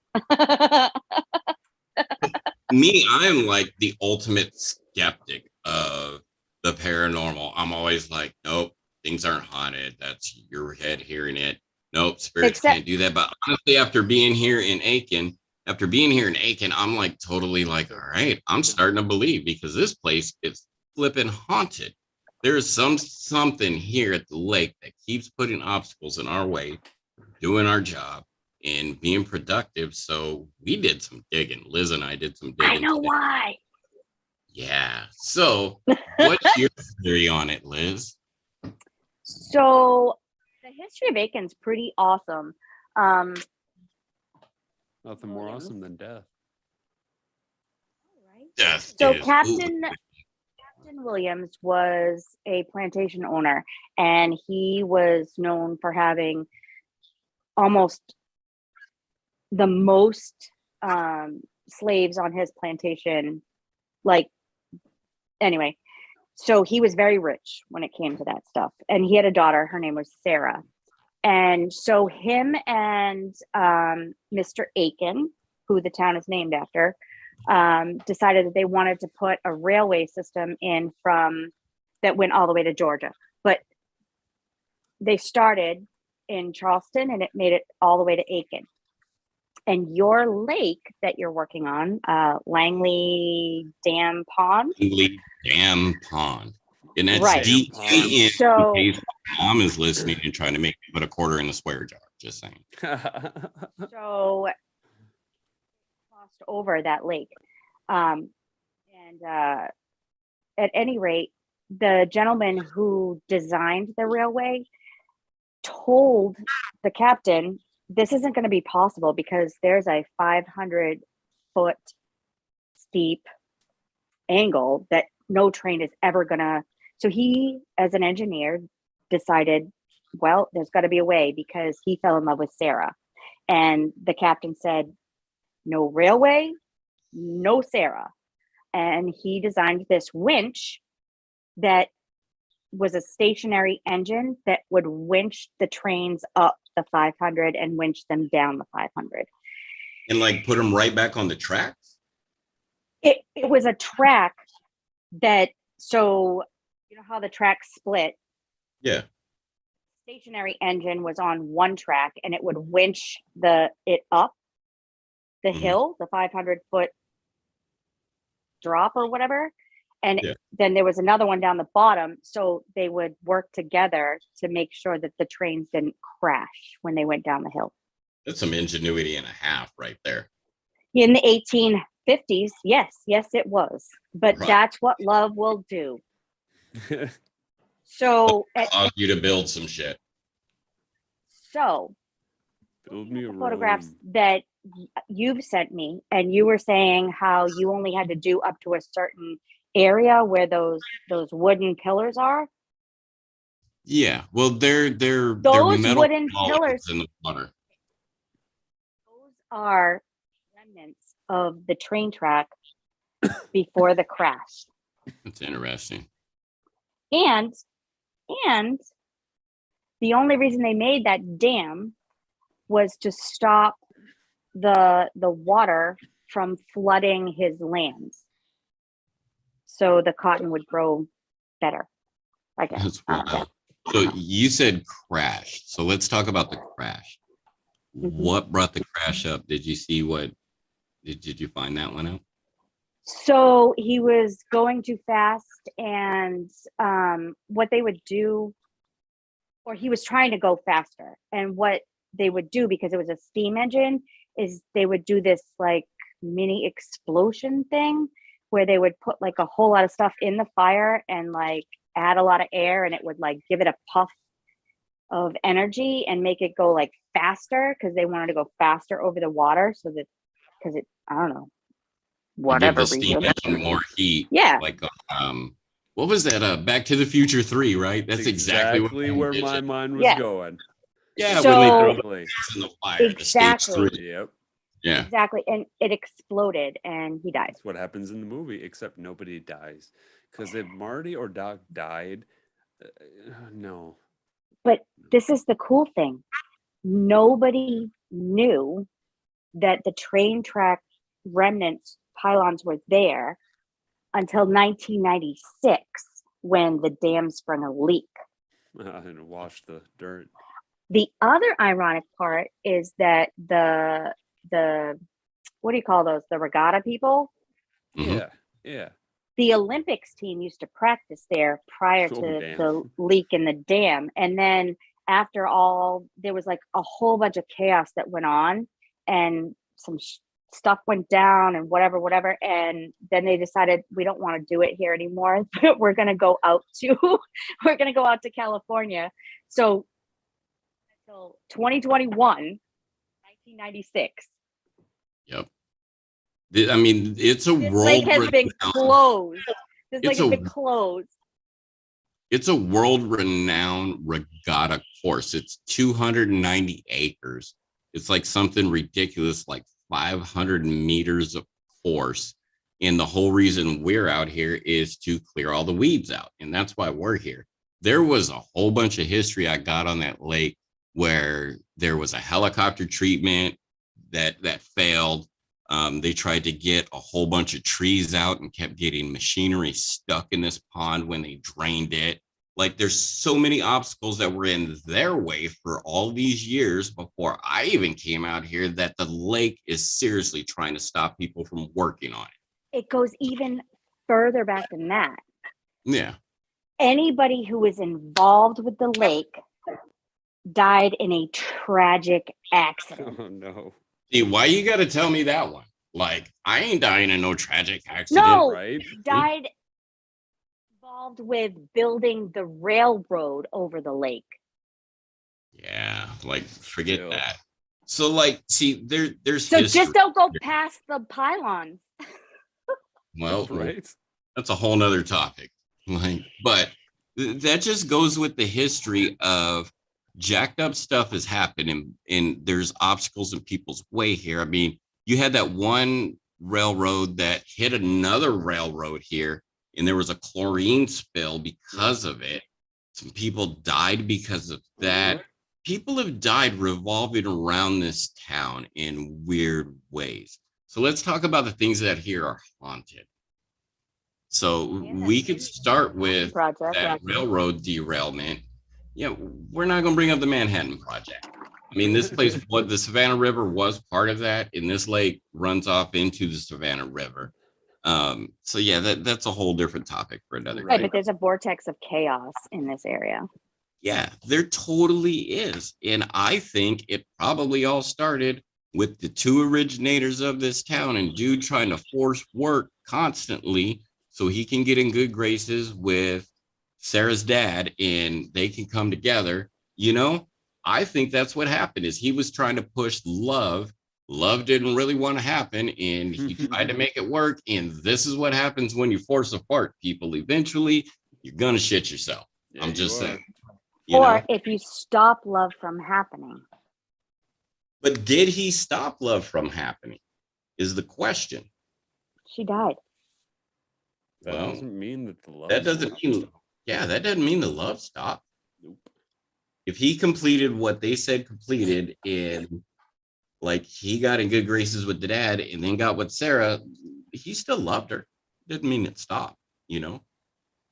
Me, I am like the ultimate skeptic of the paranormal. I'm always like, nope, things aren't haunted. That's your head hearing it. Nope, spirits can't do that. But honestly, after being here in Aiken, I'm like totally like, all right, I'm starting to believe, because this place is flipping haunted. There is something here at the lake that keeps putting obstacles in our way, doing our job and being productive. So we did some digging. Liz and I did some digging. I know why. Yeah. So what's your theory on it, Liz? So the history of Aiken's pretty awesome. Nothing more awesome than death. Death. So Captain Williams was a plantation owner, and he was known for having almost the most slaves on his plantation. Like, anyway, so he was very rich when it came to that stuff. And he had a daughter, her name was Sarah. And so him and Mr. Aiken, who the town is named after, decided that they wanted to put a railway system in that went all the way to Georgia. But they started in Charleston, and it made it all the way to Aiken. And your lake that you're working on, Langley Dam Pond. Langley Dam Pond. And that's right. DAM, so, in case mom is listening and trying to make me put a quarter in the swear jar. Just saying. So crossed over that lake. And at any rate, the gentleman who designed the railway told the captain, this isn't going to be possible because there's a 500-foot steep angle that no train is ever going to. So he, as an engineer, decided, well, there's got to be a way, because he fell in love with Sarah. And the captain said, no railway, no Sarah. And he designed this winch that was a stationary engine that would winch the trains up the 500 and winch them down the 500. And like put them right back on the tracks? It was a track that, so you know how the track split? Yeah. Stationary engine was on one track, and it would winch it up the hill, the 500-foot drop or whatever. And then there was another one down the bottom. So they would work together to make sure that the trains didn't crash when they went down the hill. That's some ingenuity and a half right there. In the 1850s, yes, it was. But that's what love will do. So allows you to build some shit. So build me a photographs that you've sent me, and you were saying how you only had to do up to a certain area where those wooden pillars are. Yeah, well, they're those metal wooden pillars in the water. Those are remnants of the train track before the crash. That's interesting. And the only reason they made that dam was to stop the water from flooding his lands, so the cotton would grow better, I guess. So you said crash. So let's talk about the crash. What brought the crash up? Did you see what? Did you find that one out? So he was going too fast, and what they would do, or he was trying to go faster, and what they would do, because it was a steam engine, is they would do this like mini explosion thing where they would put like a whole lot of stuff in the fire and like add a lot of air, and it would like give it a puff of energy and make it go like faster, because they wanted to go faster over the water, so that, because it, I don't know, whatever Give the steam reason. engine more heat. Yeah. Like what was that? Back to the Future 3, right? That's exactly where my mind was going. Yeah, so, when they throw the in the fire, exactly. The stage 3. Yep. Yeah. Exactly. And it exploded and he died. That's what happens in the movie, except nobody dies. Because if Marty or Doc died, no. But this is the cool thing. Nobody knew that the train track remnants pylons were there until 1996, when the dam sprung a leak. And washed the dirt. The other ironic part is that the what do you call those? The regatta people? Yeah. Yeah. The Olympics team used to practice there prior to the leak in the dam. And then after all, there was like a whole bunch of chaos that went on, and some stuff went down and whatever. And then they decided, we don't want to do it here anymore. We're going to go out to California. So until 2021, 1996. Yep. I mean, it's a This world lake has been closed. This lake has been closed. It's a world-renowned regatta course. It's 290 acres. It's like something ridiculous, like 500 meters of course. And the whole reason we're out here is to clear all the weeds out. And that's why we're here. There was a whole bunch of history I got on that lake where there was a helicopter treatment that failed. They tried to get a whole bunch of trees out and kept getting machinery stuck in this pond when they drained it. Like, there's so many obstacles that were in their way for all these years before I even came out here, that the lake is seriously trying to stop people from working on it. It goes even further back than that. Yeah. Anybody who was involved with the lake died in a tragic accident. Oh, no. See, why you got to tell me that one? Like, I ain't dying in no tragic accident. No, right? Died involved with building the railroad over the lake. Yeah, like, forget that. So, like, see, there's so history. Just don't go past the pylons. Well, right. That's a whole nother topic. Like, but that just goes with the history of jacked up stuff has happened, and there's obstacles in people's way here. I mean, you had that one railroad that hit another railroad here, and there was a chlorine spill because of it. Some people died because of that. People have died revolving around this town in weird ways. So let's talk about the things that here are haunted. So we could start with that railroad derailment. Yeah, we're not going to bring up the Manhattan Project. I mean, this place, the Savannah River was part of that, and this lake runs off into the Savannah River. So yeah, that's a whole different topic for another day. Right, but there's a vortex of chaos in this area. Yeah, there totally is. And I think it probably all started with the two originators of this town, and dude trying to force work constantly so he can get in good graces with Sarah's dad and they can come together. You know, I think that's what happened, is he was trying to push love. Love didn't really want to happen, and he tried to make it work. And this is what happens when you force apart people. Eventually, you're going to shit yourself. Yeah, I'm just saying. Or if you stop love from happening. But did he stop love from happening is the question. She died. That doesn't mean that the love. That doesn't mean, yeah, that doesn't mean the love stopped. Nope. If he completed what they said completed, and like he got in good graces with the dad and then got with Sarah, he still loved her. Didn't mean it stopped, you know.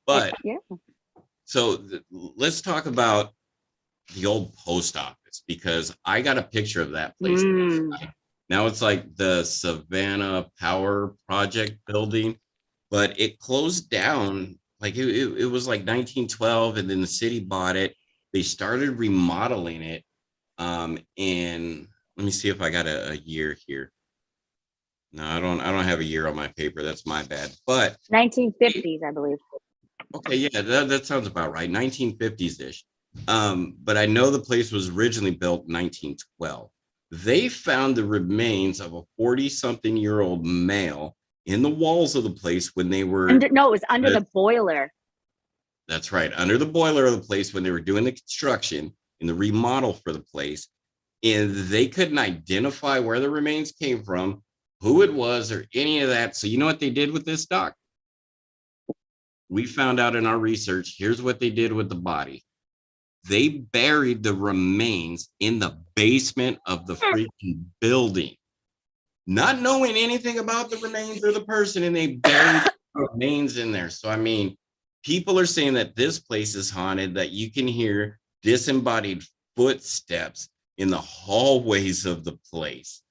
But So let's talk about the old post office, because I got a picture of that place. Now it's like the Savannah Power Project building, but it closed down. Like it was like 1912, and then the city bought it. They started remodeling it. And let me see if I got a year here. No, I don't have a year on my paper. That's my bad. But 1950s, I believe. okay, yeah, that sounds about right. 1950s ish. But I know the place was originally built in 1912. They found the remains of a 40-something-year-old male in the walls of the place when they were. No, it was under the boiler. That's right, under the boiler of the place when they were doing the construction and the remodel for the place. And they couldn't identify where the remains came from, who it was, or any of that. So you know what they did with this, Doc? We found out in our research, here's what they did with the body. They buried the remains in the basement of the freaking building, not knowing anything about the remains or the person, and they buried the remains in there. So, I mean, people are saying that this place is haunted, that you can hear disembodied footsteps in the hallways of the place.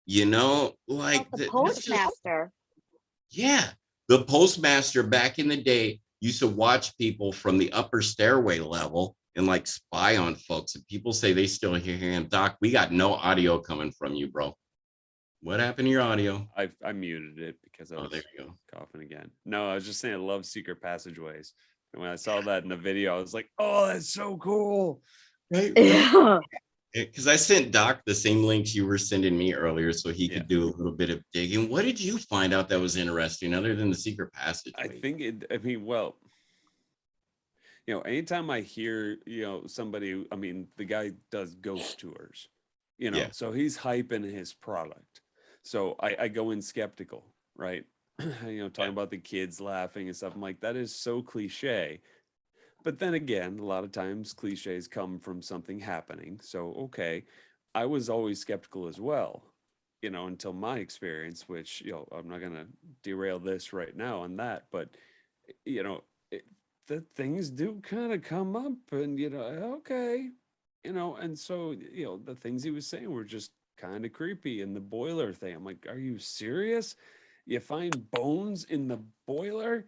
You know, like the postmaster. Yeah, the postmaster back in the day used to watch people from the upper stairway level and like spy on folks. And people say they still hear him. Doc, we got no audio coming from you, bro. What happened to your audio? I muted it because I was there you go. coughing again. No, I was just saying I love secret passageways. And when I saw that in the video, I was like, oh, that's so cool. Right. Because I sent Doc the same links you were sending me earlier so he could do a little bit of digging. What did you find out that was interesting other than the secret passage? I mean, well, anytime I hear, somebody, I mean, the guy does ghost tours, so he's hyping his product. So I go in skeptical, right? Talking about the kids laughing and stuff. I'm like, that is so cliche. But then again, a lot of times cliches come from something happening. So, okay, I was always skeptical as well, until my experience, which, I'm not going to derail this right now on that, but, the things do kind of come up and, okay, and so, the things he was saying were just kind of creepy. And the boiler thing, I'm like, are you serious? You find bones in the boiler?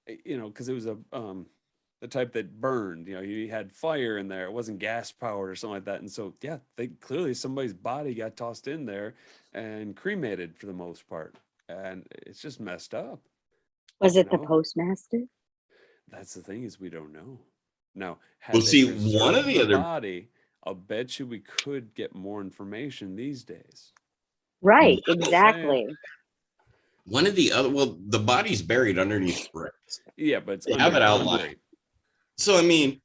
Because it was the type that burned, you had fire in there. It wasn't gas powered or something like that. And so, yeah, clearly somebody's body got tossed in there and cremated for the most part. And it's just messed up. Was it the postmaster? That's the thing, is we don't know. Now, we'll see one of the other body, I'll bet you we could get more information these days. Right, exactly. One of the other, well, the body's buried underneath bricks. Yeah, but they have it outlined. So, I mean,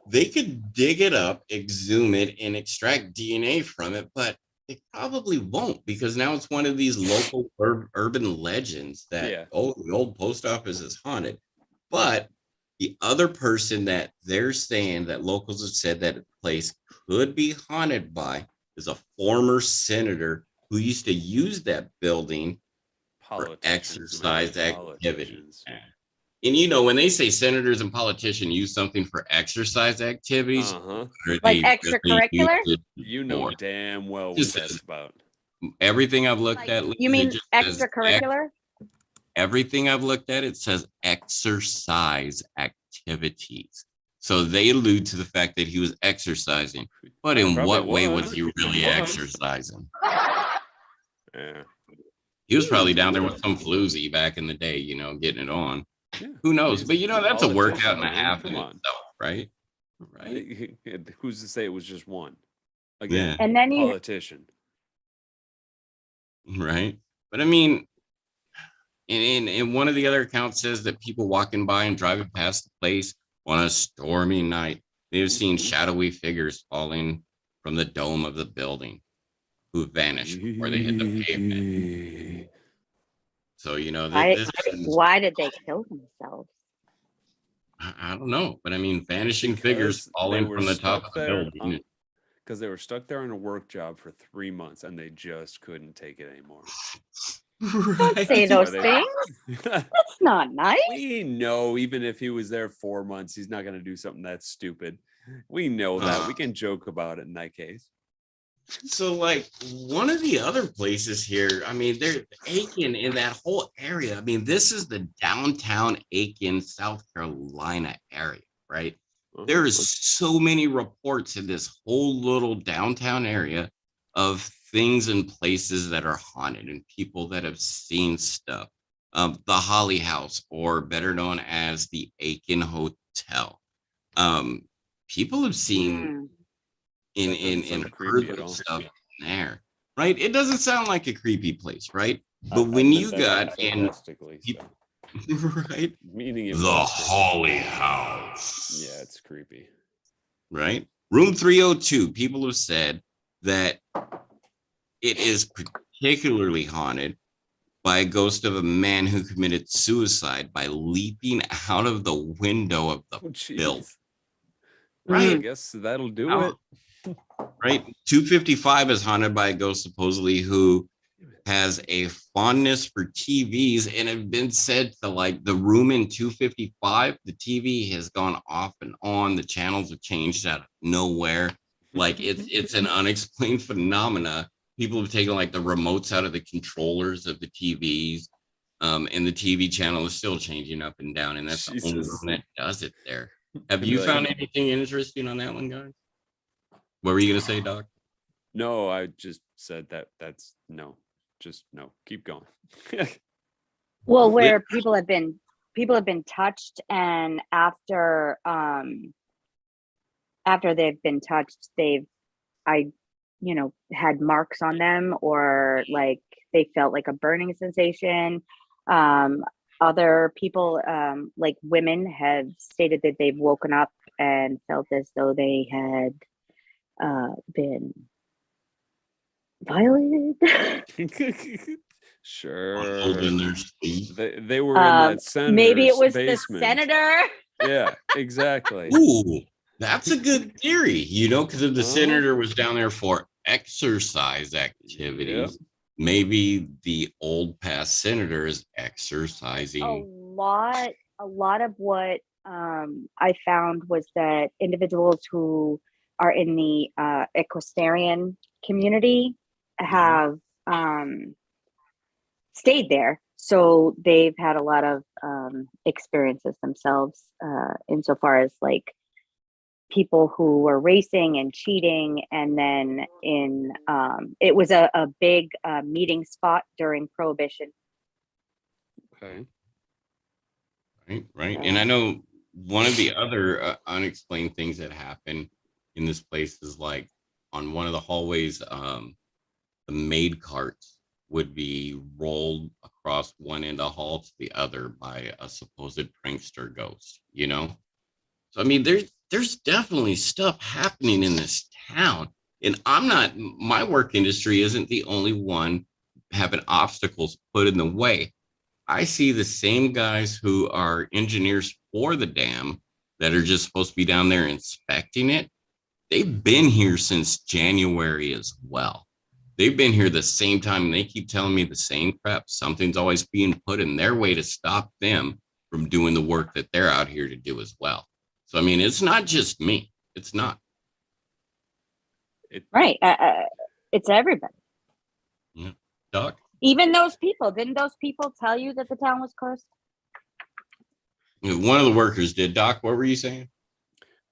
they could dig it up, exhume it, and extract DNA from it, but they probably won't, because now it's one of these local urban legends that, the old post office is haunted. But the other person that they're saying that locals have said that the place could be haunted by is a former senator who used to use that building for exercise activities. And when they say senators and politicians use something for exercise activities, like extracurricular, damn well what that's about. Everything I've looked at. You mean extracurricular? Everything I've looked at, it says exercise activities. So they allude to the fact that he was exercising, but in what way was he really exercising? Yeah. He was probably down there with some floozy back in the day, getting it on. Yeah. Who knows? But that's a workout and a half in itself, right? Right. Who's to say it was just one? Again, and then politician. Right. But I mean, in one of the other accounts says that people walking by and driving past the place on a stormy night, they've seen shadowy figures falling from the dome of the building who vanished before they hit the pavement. So, why did they kill themselves? I don't know, but I mean, vanishing figures falling from the top of the building. Because they were stuck there on a work job for 3 months and they just couldn't take it anymore. Don't Right. say That's why those they- things. That's not nice. We know even if he was there 4 months, he's not going to do something that stupid. We know that. We can joke about it in that case. So, like, one of the other places here, I mean, they're Aiken in that whole area. I mean, this is the downtown Aiken, South Carolina area, right? There's so many reports in this whole little downtown area of things and places that are haunted and people that have seen stuff. The Holly House, or better known as the Aiken Hotel. Um, People have seen That doesn't in sound heard creepy at of all. stuff there, right? It doesn't sound like a creepy place, right? But I when meant you that got in, sarcastically, peop- so. right? Meaning it The was creepy. Holly House. Yeah, it's creepy. Right? Room 302, people have said that it is particularly haunted by a ghost of a man who committed suicide by leaping out of the window of the Oh, jeez. building. I Right? guess that'll do How- it. Right? 255 is haunted by a ghost supposedly who has a fondness for TVs, and have been said to, like, the room in 255, the TV has gone off and on. The channels have changed out of nowhere. Like, it's an unexplained phenomena. People have taken, like, the remotes out of the controllers of the TVs, and the TV channel is still changing up and down, and that's the only Jesus. room that does it there. Have I'd you be like, found anything interesting on that one, guys? What were you gonna say, Doc? no, I just said that's no. Just no. Keep going. Well, where people have been touched, and after they've been touched, had marks on them, or like they felt like a burning sensation. Other people, like women, have stated that they've woken up and felt as though they had been violated. Sure. Holding their speed. They were in that senator's Maybe it was basement. the senator. Yeah, exactly. Ooh, that's a good theory, you know, because if the Uh-huh. senator was down there for exercise activities, maybe the old past senator is exercising. A lot of what I found was that individuals who are in the equestrian community have stayed there. So they've had a lot of experiences themselves, insofar as like people who were racing and cheating. And then it was a big meeting spot during Prohibition. Okay. Right. And I know one of the other unexplained things that happen in this place is, like, on one of the hallways, the maid carts would be rolled across one end of the hall to the other by a supposed prankster ghost, you know? So, I mean, there's definitely stuff happening in this town. And my work industry isn't the only one having obstacles put in the way. I see the same guys who are engineers for the dam that are just supposed to be down there inspecting it. They've been here since January as well. They've been here the same time, and they keep telling me the same crap. Something's always being put in their way to stop them from doing the work that they're out here to do as well. So, I mean, it's not just me. It's not. Right. It's everybody. Yeah. Doc? Even those people. Didn't those people tell you that the town was cursed? One of the workers did. Doc, what were you saying?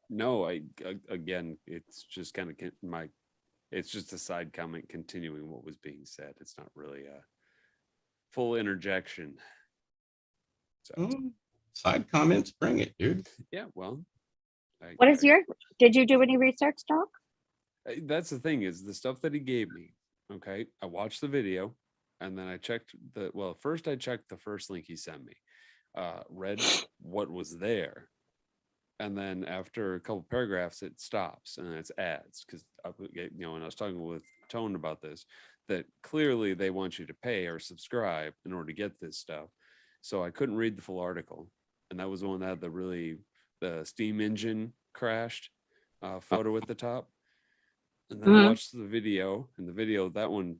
No, again, it's just kind of it's just a side comment continuing what was being said. It's not really a full interjection. So side comments, bring it, dude. Yeah, well. Did you do any research, Doc? That's the thing, is the stuff that he gave me. Okay. I watched the video, and then I checked first I checked the first link he sent me, read what was there. And then after a couple paragraphs, it stops and it's ads. Because, when I was talking with Tone about this, that clearly they want you to pay or subscribe in order to get this stuff. So I couldn't read the full article. And that was the one that had the steam engine crashed photo at the top. And then I watched the video, and the video, that one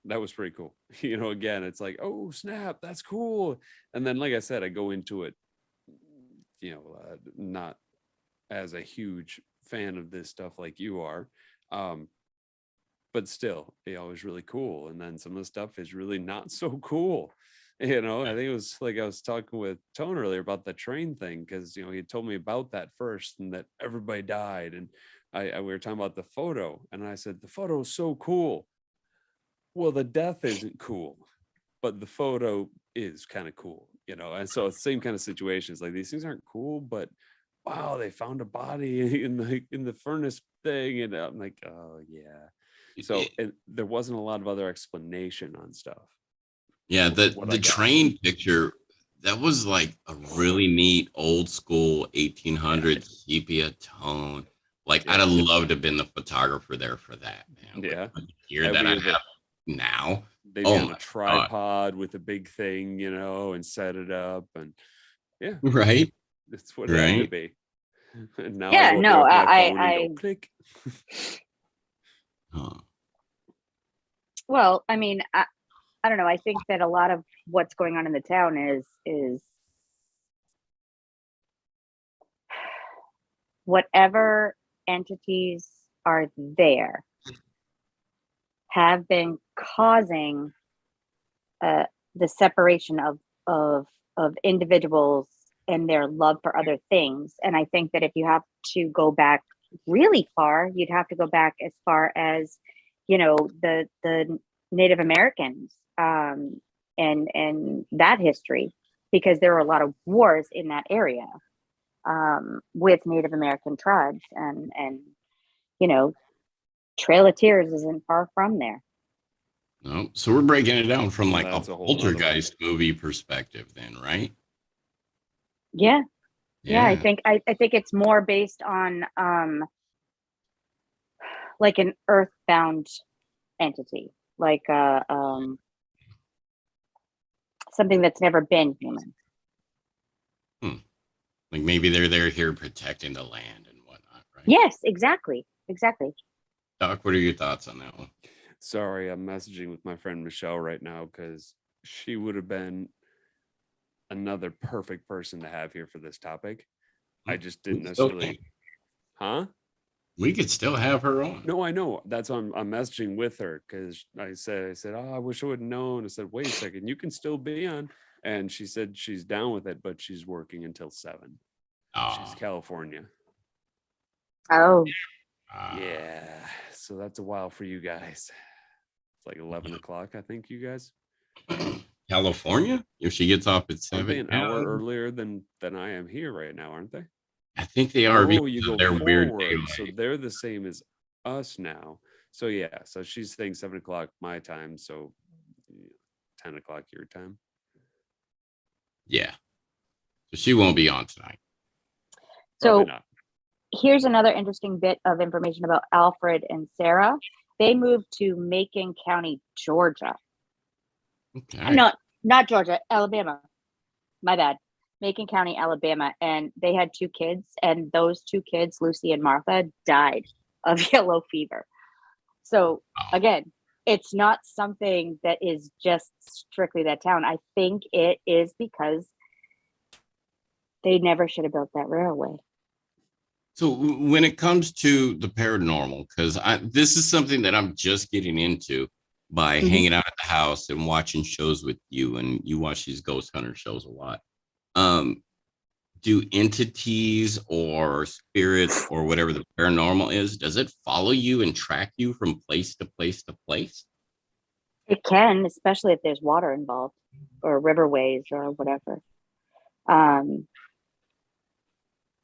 that was pretty cool. Again, it's like, oh snap, that's cool. And then, like I said, I go into it, not as a huge fan of this stuff like you are. But still, it was really cool. And then some of the stuff is really not so cool. I think it was like I was talking with Tone earlier about the train thing, because he told me about that first and that everybody died. And we were talking about the photo, and I said, the photo is so cool. Well, the death isn't cool, but the photo is kind of cool, and so it's the same kind of situations. Like, these things aren't cool, but wow, they found a body in the furnace thing, and I'm like, oh yeah. So there wasn't a lot of other explanation on stuff. Yeah, the train picture, that was like a really neat old school 1800s sepia tone. Like, I'd have loved to have been the photographer there for that, man. Yeah. But here that I have now. They'd be on a tripod with a big thing, and set it up, and yeah. Right. That's what it had to be. And now I click. Well, I mean, I don't know. I think that a lot of what's going on in the town is whatever entities are there have been causing the separation of individuals and their love for other things. And I think that if you have to go back really far, you'd have to go back as far as, the Native Americans and that history, because there were a lot of wars in that area with Native American tribes, and Trail of Tears isn't far from there. No, so we're breaking it down from like a poltergeist movie perspective, then, right? Yeah. I think it's more based on like an earthbound entity, like something that's never been human. Like maybe they're here protecting the land and whatnot, right? Yes, exactly. Doc, what are your thoughts on that one? Sorry, I'm messaging with my friend Michelle right now, because she would have been another perfect person to have here for this topic. I just didn't necessarily. Huh? We could still have her on. No, I know. That's why I'm messaging with her, because I said, oh, I wish I would have known. I said, wait a second, you can still be on. And she said she's down with it, but she's working until 7. She's California. Oh. Yeah. So that's a while for you guys. It's like 11 o'clock, I think, you guys. California? If she gets off at 7. Aren't they an hour earlier than I am here right now, aren't they? I think they are. Oh, you go forward. So they're the same as us now. So yeah, so she's saying 7 o'clock my time, so 10 o'clock your time. Yeah. So she won't be on tonight. So here's another interesting bit of information about Alfred and Sarah. They moved to Macon County, Georgia. Okay. Not Georgia, Alabama. My bad. Macon County, Alabama. And they had 2 kids, and those 2 kids, Lucy and Martha, died of yellow fever. So again, it's not something that is just strictly that town. I think it is because they never should have built that railway. So when it comes to the paranormal, because this is something that I'm just getting into by hanging out at the house and watching shows with you, and you watch these ghost hunter shows a lot. Do entities or spirits or whatever the paranormal is, does it follow you and track you from place to place to place? It can, especially if there's water involved or riverways or whatever.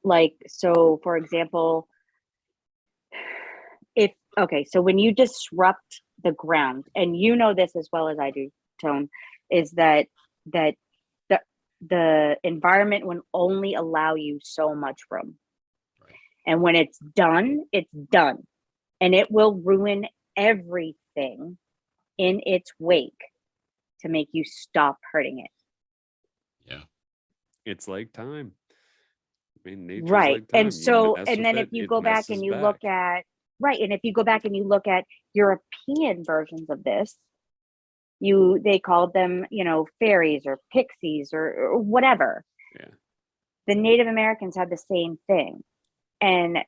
Like, so for example, so when you disrupt the ground, and you know this as well as I do, Tone, is that the environment will only allow you so much room. Right. And when it's done, and it will ruin everything in its wake to make you stop hurting it. Yeah. It's like time. I mean, nature's right. Like time. And so, and then if you go back and you look at, and if you go back and you look at European versions of this, they called them, fairies or pixies or whatever. Yeah. The Native Americans had the same thing. And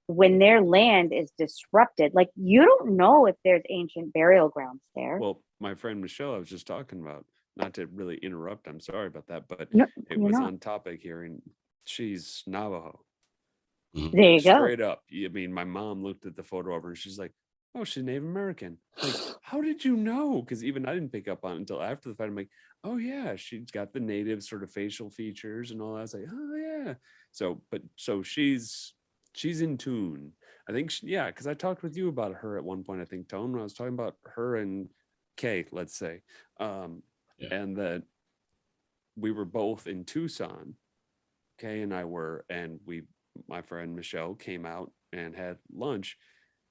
when their land is disrupted, like you don't know if there's ancient burial grounds there. Well, my friend Michelle, I was just talking about, not to really interrupt, I'm sorry about that, but No, it was on topic here, and she's Navajo. There you go. Straight up. I mean, my mom looked at the photo of her and she's like, oh, she's Native American. Like, how did you know? Because even I didn't pick up on it until after the fact. I'm like, oh yeah, she's got the native sort of facial features and all that. I was like, oh yeah. So she's in tune. I think because I talked with you about her at one point, I think, Tone, when I was talking about her and Kay, let's say. And that we were both in Tucson. Kay and I were, and my friend Michelle came out and had lunch.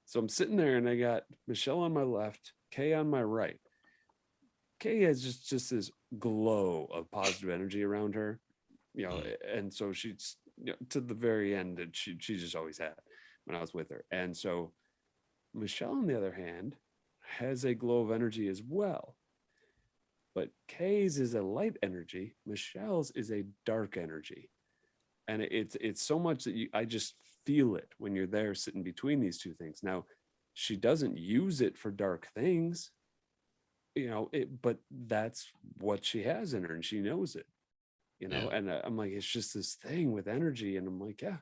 So I'm sitting there and I got Michelle on my left, Kay on my right. Kay has just this glow of positive energy around her, and so she's to the very end that she just always had when I was with her. And so Michelle, on the other hand, has a glow of energy as well. But Kay's is a light energy. Michelle's is a dark energy. And it's so much that I just feel it when you're there sitting between these two things. Now, she doesn't use it for dark things, but that's what she has in her, and she knows it, And I'm like, it's just this thing with energy, and I'm like, yeah,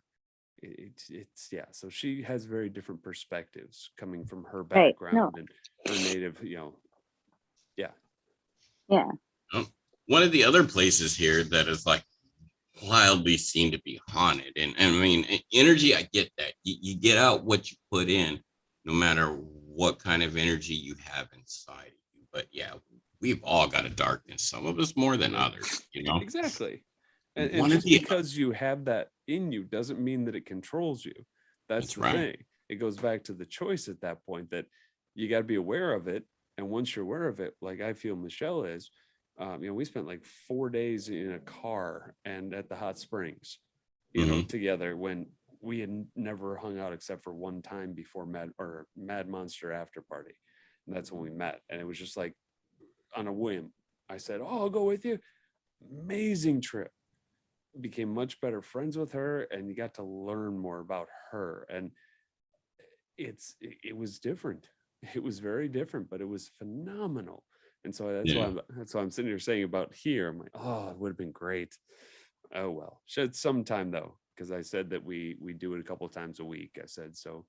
it's yeah. So she has very different perspectives coming from her background and her native, yeah. One of the other places here that is like wildly seem to be haunted, and I mean, energy, I get that you get out what you put in, no matter what kind of energy you have inside of you. But yeah, we've all got a darkness, some of us more than others, Exactly. And just because you have that in you doesn't mean that it controls you. That's the thing. It goes back to the choice at that point, that you got to be aware of it. And once you're aware of it, like I feel Michelle is, we spent like 4 days in a car and at the hot springs, together, when we had never hung out except for one time before Mad Monster after party. And that's when we met. And it was just like on a whim. I said, oh, I'll go with you. Amazing trip. Became much better friends with her, and you got to learn more about her. And it was different. It was very different, but it was phenomenal. And so that's why I'm sitting here saying about here. I'm like, oh, it would have been great. Oh well, should sometime though, because I said that we do it a couple of times a week. I said, so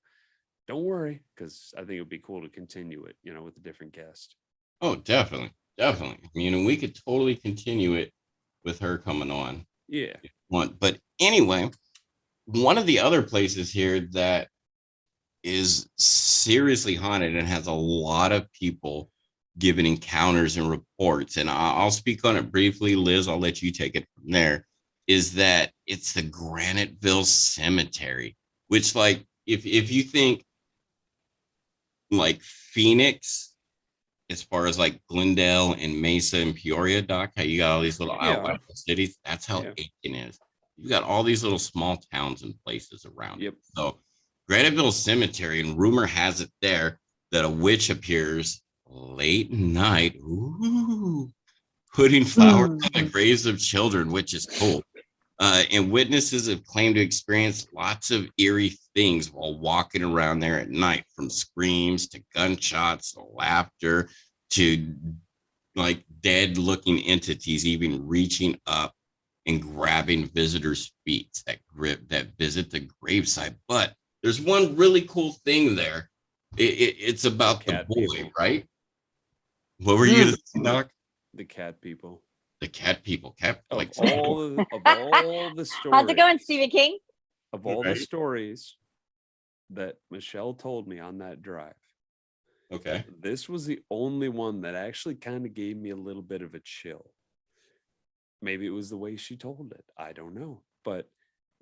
don't worry, because I think it would be cool to continue it, with a different guest. Oh, definitely. I mean, we could totally continue it with her coming on. Yeah. But anyway, one of the other places here that is seriously haunted and has a lot of people giving encounters and reports, and I'll speak on it briefly. Liz, I'll let you take it from there, is that it's the Graniteville Cemetery, which, like, if you think like Phoenix, as far as like Glendale and Mesa and Peoria, Doc, how you got all these little outlying cities, that's how Aiken is. You got all these little small towns and places around. Yep. So Graniteville Cemetery, and rumor has it there that a witch appears late night, putting flowers on the graves of children, which is cool. And witnesses have claimed to experience lots of eerie things while walking around there at night, from screams to gunshots to laughter to like dead looking entities even reaching up and grabbing visitors' feet that visit the gravesite. But there's one really cool thing there. It's about the boy, people. Right? What were you to say, Doc? The cat people. The cat people. Of all the stories. How's it going, Stephen King? Of all the stories that Michelle told me on that drive. Okay. This was the only one that actually kind of gave me a little bit of a chill. Maybe it was the way she told it. I don't know. But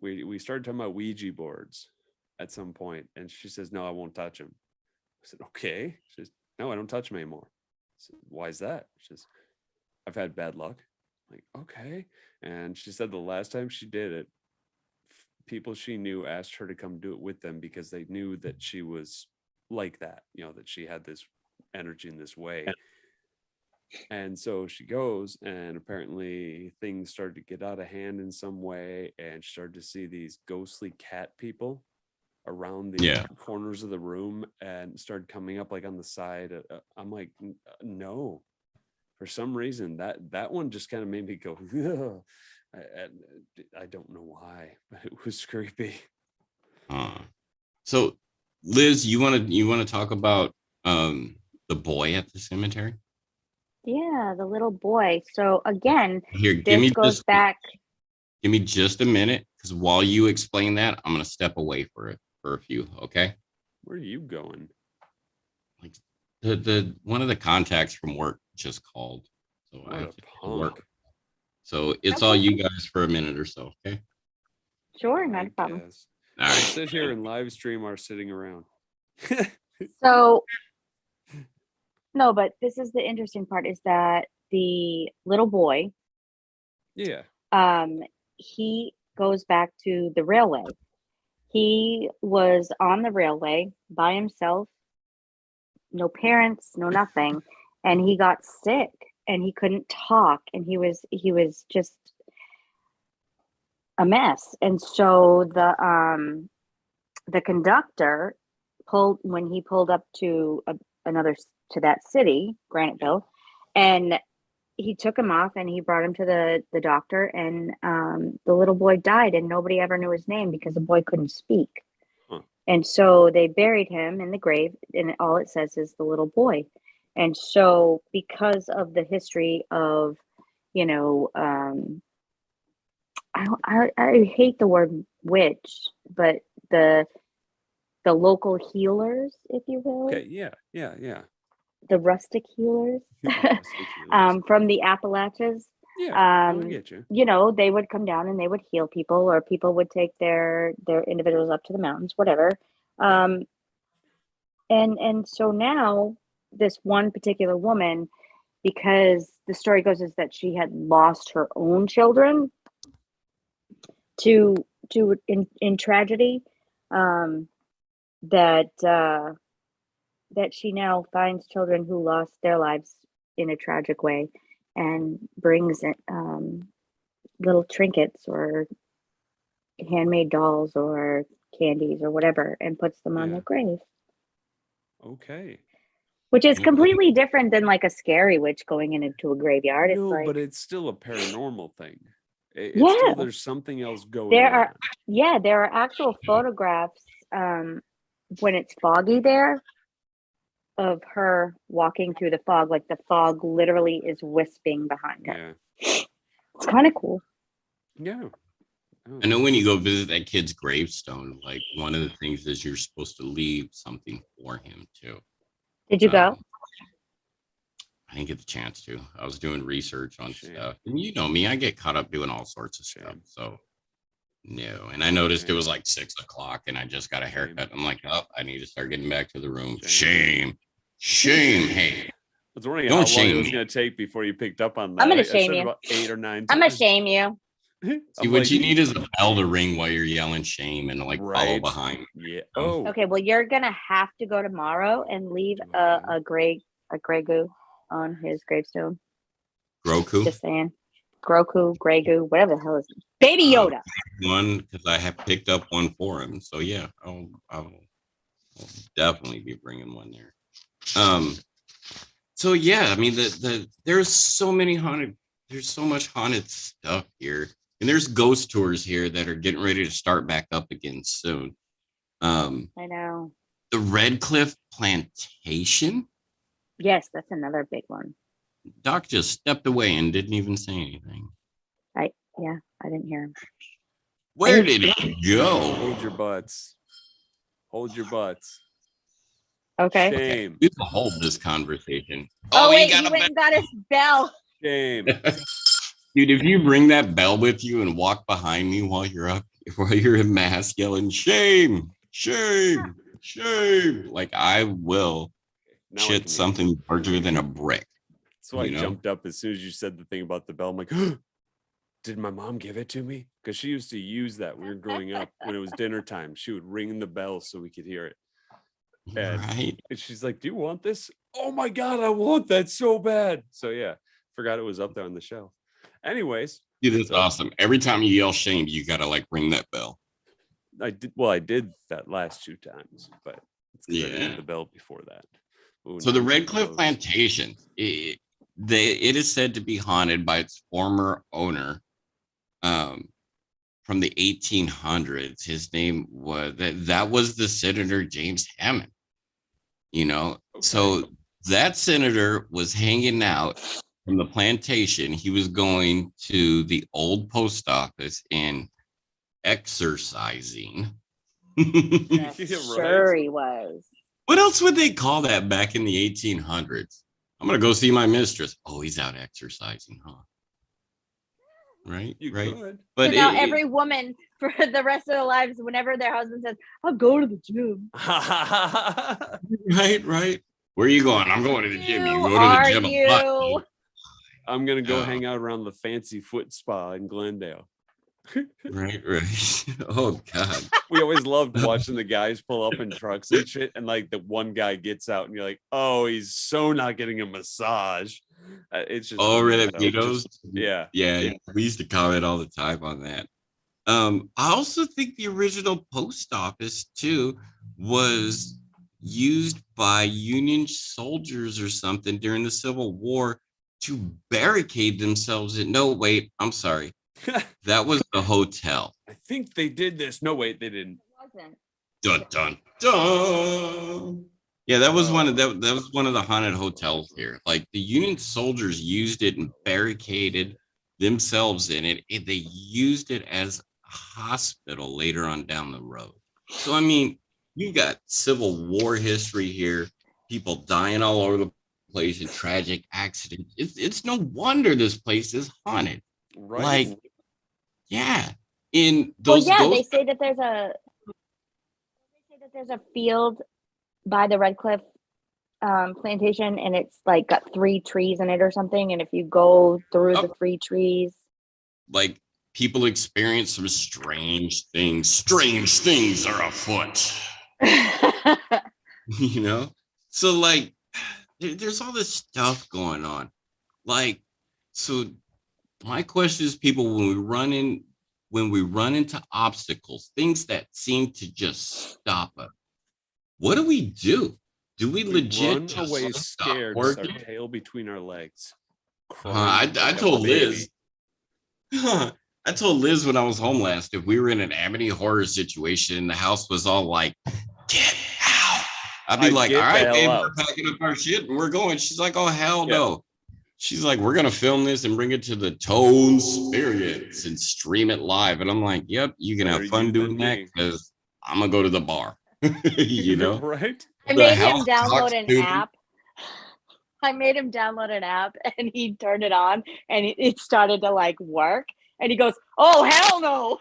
we started talking about Ouija boards at some point, and she says, no, I won't touch them. I said, okay. She says, no, I don't touch them anymore. I said, why is that? She says, I've had bad luck. I'm like, okay. And she said the last time she did it, people she knew asked her to come do it with them because they knew that she was like that, that she had this energy in this way. And so she goes, and apparently things started to get out of hand in some way, and she started to see these ghostly cat people around the Yeah. corners of the room, and started coming up like on the side. I'm like, no. For some reason, that one just kind of made me go, ugh. I don't know why, but it was creepy. So, Liz, you want to talk about the boy at the cemetery? Yeah, the little boy. So again, Here, give this me goes back. give me just a minute, because while you explain that, I'm gonna step away for a few. Okay. Where are you going? Like the one of the contacts from work just called, so I What have a to work. punk. So it's all Okay. you guys for a minute or so. Okay. Sure, not a problem. Guess. All I'll right. sit here and live stream our sitting around. So no, but this is the interesting part, is that the little boy, Yeah. he goes back to the railway. He was on the railway by himself, no parents, no nothing, and he got sick and he couldn't talk, and he was just a mess. And so the conductor when he pulled up to to that city, Graniteville, and he took him off and he brought him to the doctor, and the little boy died, and nobody ever knew his name because the boy couldn't speak. Huh. And so they buried him in the grave, and all it says is the little boy. And so because of the history of, you know, I hate the word witch, but the local healers, if you will, Okay. Yeah. the rustic healers Rustic healers. from the Appalachians. Yeah, I get you. You know, they would come down and they would heal people, or people would take their individuals up to the mountains, whatever. And so now this one particular woman, because the story goes is that she had lost her own children to in tragedy, that that she now finds children who lost their lives in a tragic way, and brings little trinkets or handmade dolls or candies or whatever, and puts them on Yeah. their grave. Okay. Which is completely different than like a scary witch going into a graveyard. It's No, like, but it's still a paranormal thing. It's yeah, still, there's something else going there on. are, yeah, there are actual photographs when it's foggy there, of her walking through the fog. Like the fog literally is wisping behind her. Yeah. It's kind of cool. Yeah. Oh. I know when you go visit that kid's gravestone, like one of the things is you're supposed to leave something for him too. Did you go? I didn't get the chance to. I was doing research on stuff, and you know me, I get caught up doing all sorts of stuff. So no, and I noticed it was like 6 o'clock, and I just got a haircut. I'm like, oh, I need to start getting back to the room. Shame. Hey. I was wondering Don't how long it shame was me. going to take before you picked up on that. I'm gonna I shame said you. about 8 or 9 times. I'm gonna shame you. See, what you need is a bell to ring while you're yelling shame, and like follow behind. Yeah. Oh. Okay. Well, you're gonna have to go tomorrow and leave a gray goo on his gravestone. Groku. Just saying. Groku, Grey Goo, whatever the hell is it? Baby Yoda. One, because I have picked up one for him. So yeah, I'll definitely be bringing one there. So yeah, I mean there's so much haunted stuff here, and there's ghost tours here that are getting ready to start back up again soon. I know. The Red Cliff Plantation. Yes, that's another big one. Doc just stepped away and didn't even say anything. I didn't hear him. Where did he go? Hold your butts. Hold your butts. Okay. Shame. We can hold this conversation. Oh wait, he went and got his bell. Shame. Dude, if you bring that bell with you and walk behind me while you're in mass yelling, shame, like I will shit something larger than a brick. So I jumped up as soon as you said the thing about the bell. I'm like, did my mom give it to me? Because she used to use that when we were growing up. When it was dinner time, she would ring the bell so we could hear it. And she's like, do you want this? oh my God, I want that so bad. So yeah, forgot it was up there on the shelf. Anyways. Dude, that's awesome. Every time you yell shame, you got to like ring that bell. I did that last 2 times, but it's because I didn't Yeah. do the bell before that. Ooh, So the now Red it's Cliff closed. Plantation, it is said to be haunted by its former owner from the 1800s. His name was, that was the Senator James Hammond, you know. Okay. So that senator was hanging out from the plantation. He was going to the old post office and exercising. Yes, Yeah, sure right. he was. What else would they call that back in the 1800s? I'm gonna go see my mistress. Oh, he's out exercising, huh? Right, You right. could. But So now every woman for the rest of their lives, whenever their husband says, "I'll go to the gym," right. Where are you going? I'm going to the gym. You you go to the are gym a lot. you? I'm gonna go hang out around the fancy foot spa in Glendale. Right. Oh God. We always loved watching the guys pull up in trucks and shit, and like the one guy gets out, and you're like, "Oh, he's so not getting a massage." It's just Oh, weird, really? though. Vito's? Yeah. Yeah. We used to comment all the time on that. I also think the original post office too was used by Union soldiers or something during the Civil War to barricade themselves in. No, wait, I'm sorry. That was the hotel. I think they did this. No, wait, they didn't. It wasn't. Dun dun dun. Yeah, that was one of that was one of the haunted hotels here. Like the Union soldiers used it and barricaded themselves in it. They used it as a hospital later on down the road. So I mean, you got Civil War history here, people dying all over the place in tragic accidents. It's no wonder this place is haunted. Right. Like, yeah. In Well, those yeah, ghost they say that there's a field by the Red Cliff plantation, and it's like got 3 trees in it or something. And if you go through the 3 trees, like people experience some strange things. Strange things are afoot. You know? So like there's all this stuff going on. Like, so my question is, people, when we run into obstacles, things that seem to just stop us, what do we do? Do we legit run just away stop scared with our working? tail between our legs? I Like a told baby. Liz, I told Liz when I was home last, if we were in an Amity horror situation and the house was all like, get out, I'd be like, all right, babe, we're packing up our shit and we're going. She's like, oh, hell no. She's like, we're going to film this and bring it to the ToneSperience and stream it live. And I'm like, yep, you can have fun doing that because I'm going to go to the bar. You know? Right? I made him download an app. I made him download an app, and he turned it on, and it started to like work. And he goes, "Oh hell no!"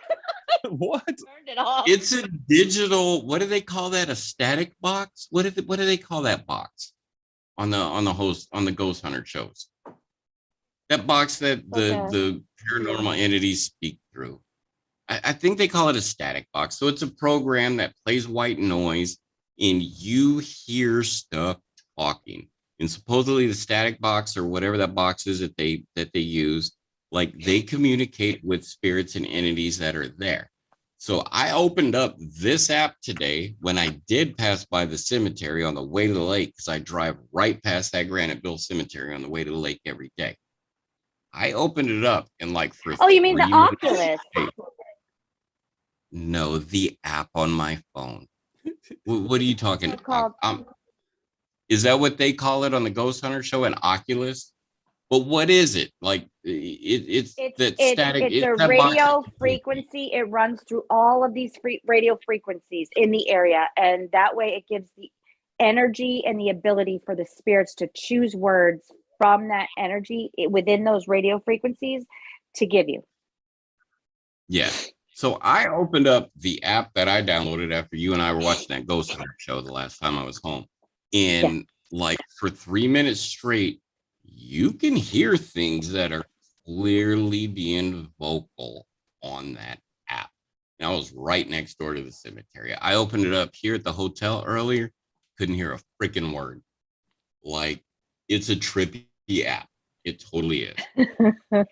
What? Turned it off. It's a digital. What do they call that? A static box? What do they call that box on the Ghost Hunter shows? That box that the paranormal entities speak through. I think they call it a static box. So it's a program that plays white noise, and you hear stuff talking. And supposedly the static box or whatever that box is that they use, like they communicate with spirits and entities that are there. So I opened up this app today when I did pass by the cemetery on the way to the lake, because I drive right past that Granite Bill Cemetery on the way to the lake every day. I opened it up and like for you mean the Oculus? No, the app on my phone. What are you talking about? Is that what they call it on the Ghost Hunter show, an Oculus? But what is it? Like it's static. It's a radio frequency. It runs through all of these radio frequencies in the area, and that way it gives the energy and the ability for the spirits to choose words from that energy within those radio frequencies to give you. Yeah. So I opened up the app that I downloaded after you and I were watching that Ghost Hunter show the last time I was home. And like for 3 minutes straight, you can hear things that are clearly being vocal on that app. And I was right next door to the cemetery. I opened it up here at the hotel earlier, couldn't hear a freaking word. like it's a trippy app. It totally is.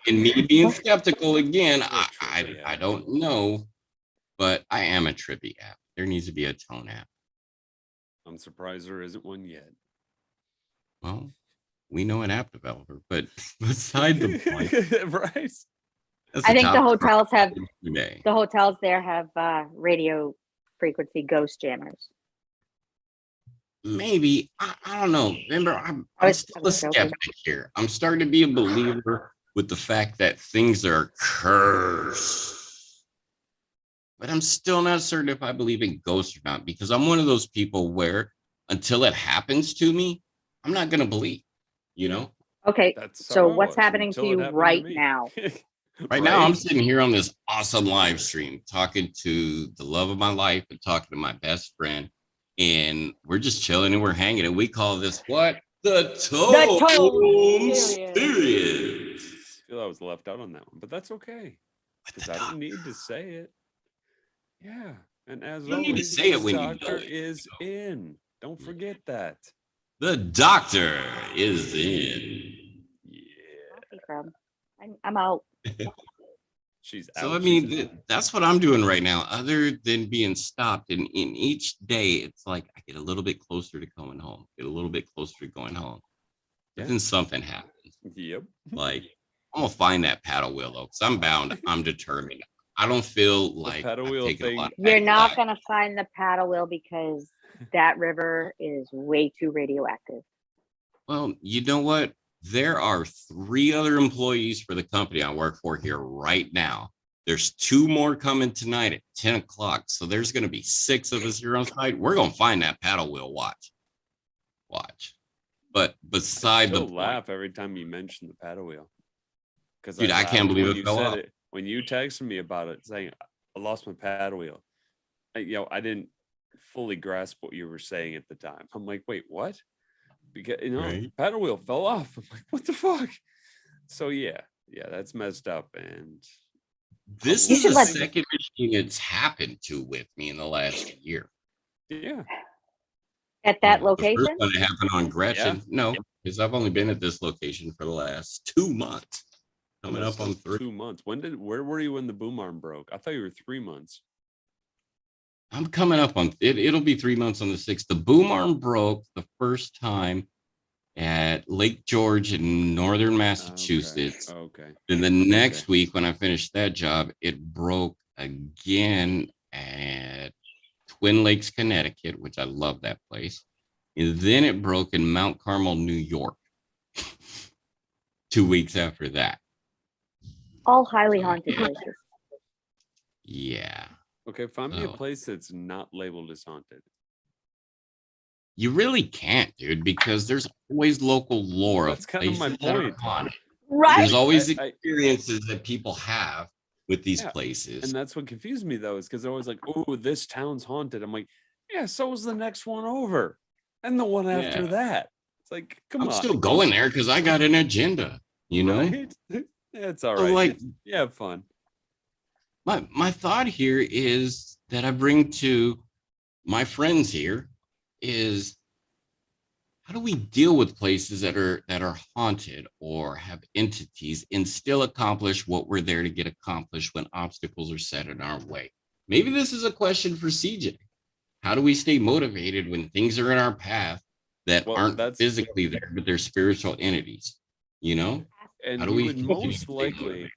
And me being skeptical again, I don't know, but I am a trippy app. There needs to be a tone app. I'm surprised there isn't one yet. Well, we know an app developer, but beside the point, right? I think the hotels there have radio frequency ghost jammers. Maybe I don't know. Remember, I'm still a skeptic here. I'm starting to be a believer with the fact that things are cursed, but I'm still not certain if I believe in ghosts or not, because I'm one of those people where until it happens to me, I'm not going to believe. You know. Okay. So what's happening to you right now? Right now, I'm sitting here on this awesome live stream talking to the love of my life and talking to my best friend. And we're just chilling and we're hanging. And we call this what? The ToneSperience. I feel I was left out on that one, but that's okay. Because I don't need to say it. Yeah. And as you always, need to say it when the doctor is in. Don't forget that. The doctor is in. Yeah. I'm out. She's out. So I mean, that's what I'm doing right now. Other than being stopped, and in each day, it's like I get a little bit closer to coming home. Get a little bit closer to going home. But then something happens. Yep. Like I'm gonna find that paddle wheel though, because I'm bound. I'm determined. I don't feel like paddle wheel thing. You're not gonna find the paddle wheel because that river is way too radioactive. Well, you know what? There are 3 other employees for the company I work for here right now. There's 2 more coming tonight at 10 o'clock. So there's going to be 6 of us here on site. We're going to find that paddle wheel. Watch. But beside the point, laugh every time you mention the paddle wheel. Because dude, I can't believe it fell off. When you texted me about it, saying I lost my paddle wheel, I didn't fully grasp what you were saying at the time. I'm like, wait, what? Because paddle wheel fell off. I'm like, what the fuck? So yeah, that's messed up. And this is the second machine it's happened to with me in the last year. Yeah. At that location? The first one happened on Gretchen. Yeah. No, because I've only been at this location for the last 2 months. Coming up on 2 months. Where were you when the boom arm broke? I thought you were 3 months. I'm coming up on it. It'll be 3 months on the 6th. The boom arm broke the first time at Lake George in northern Massachusetts. Okay. Then the next week when I finished that job, it broke again at Twin Lakes, Connecticut, which I love that place. And then it broke in Mount Carmel, New York. 2 weeks after that. All highly haunted places. Yeah. Okay, find me a place that's not labeled as haunted. You really can't, dude, because there's always local lore. That's kind of my point. Right. There's always experiences that people have with these places. And that's what confused me, though, is because they're always like, oh, this town's haunted. I'm like, yeah, so was the next one over. And the one after that. It's like, come on. I'm still going there because I got an agenda, you know? Yeah, it's all right. Like, have fun. My thought here is that I bring to my friends here is how do we deal with places that are haunted or have entities and still accomplish what we're there to get accomplished when obstacles are set in our way? Maybe this is a question for CJ. How do we stay motivated when things are in our path that aren't physically there, but they're spiritual entities, you know? And how do we would most likely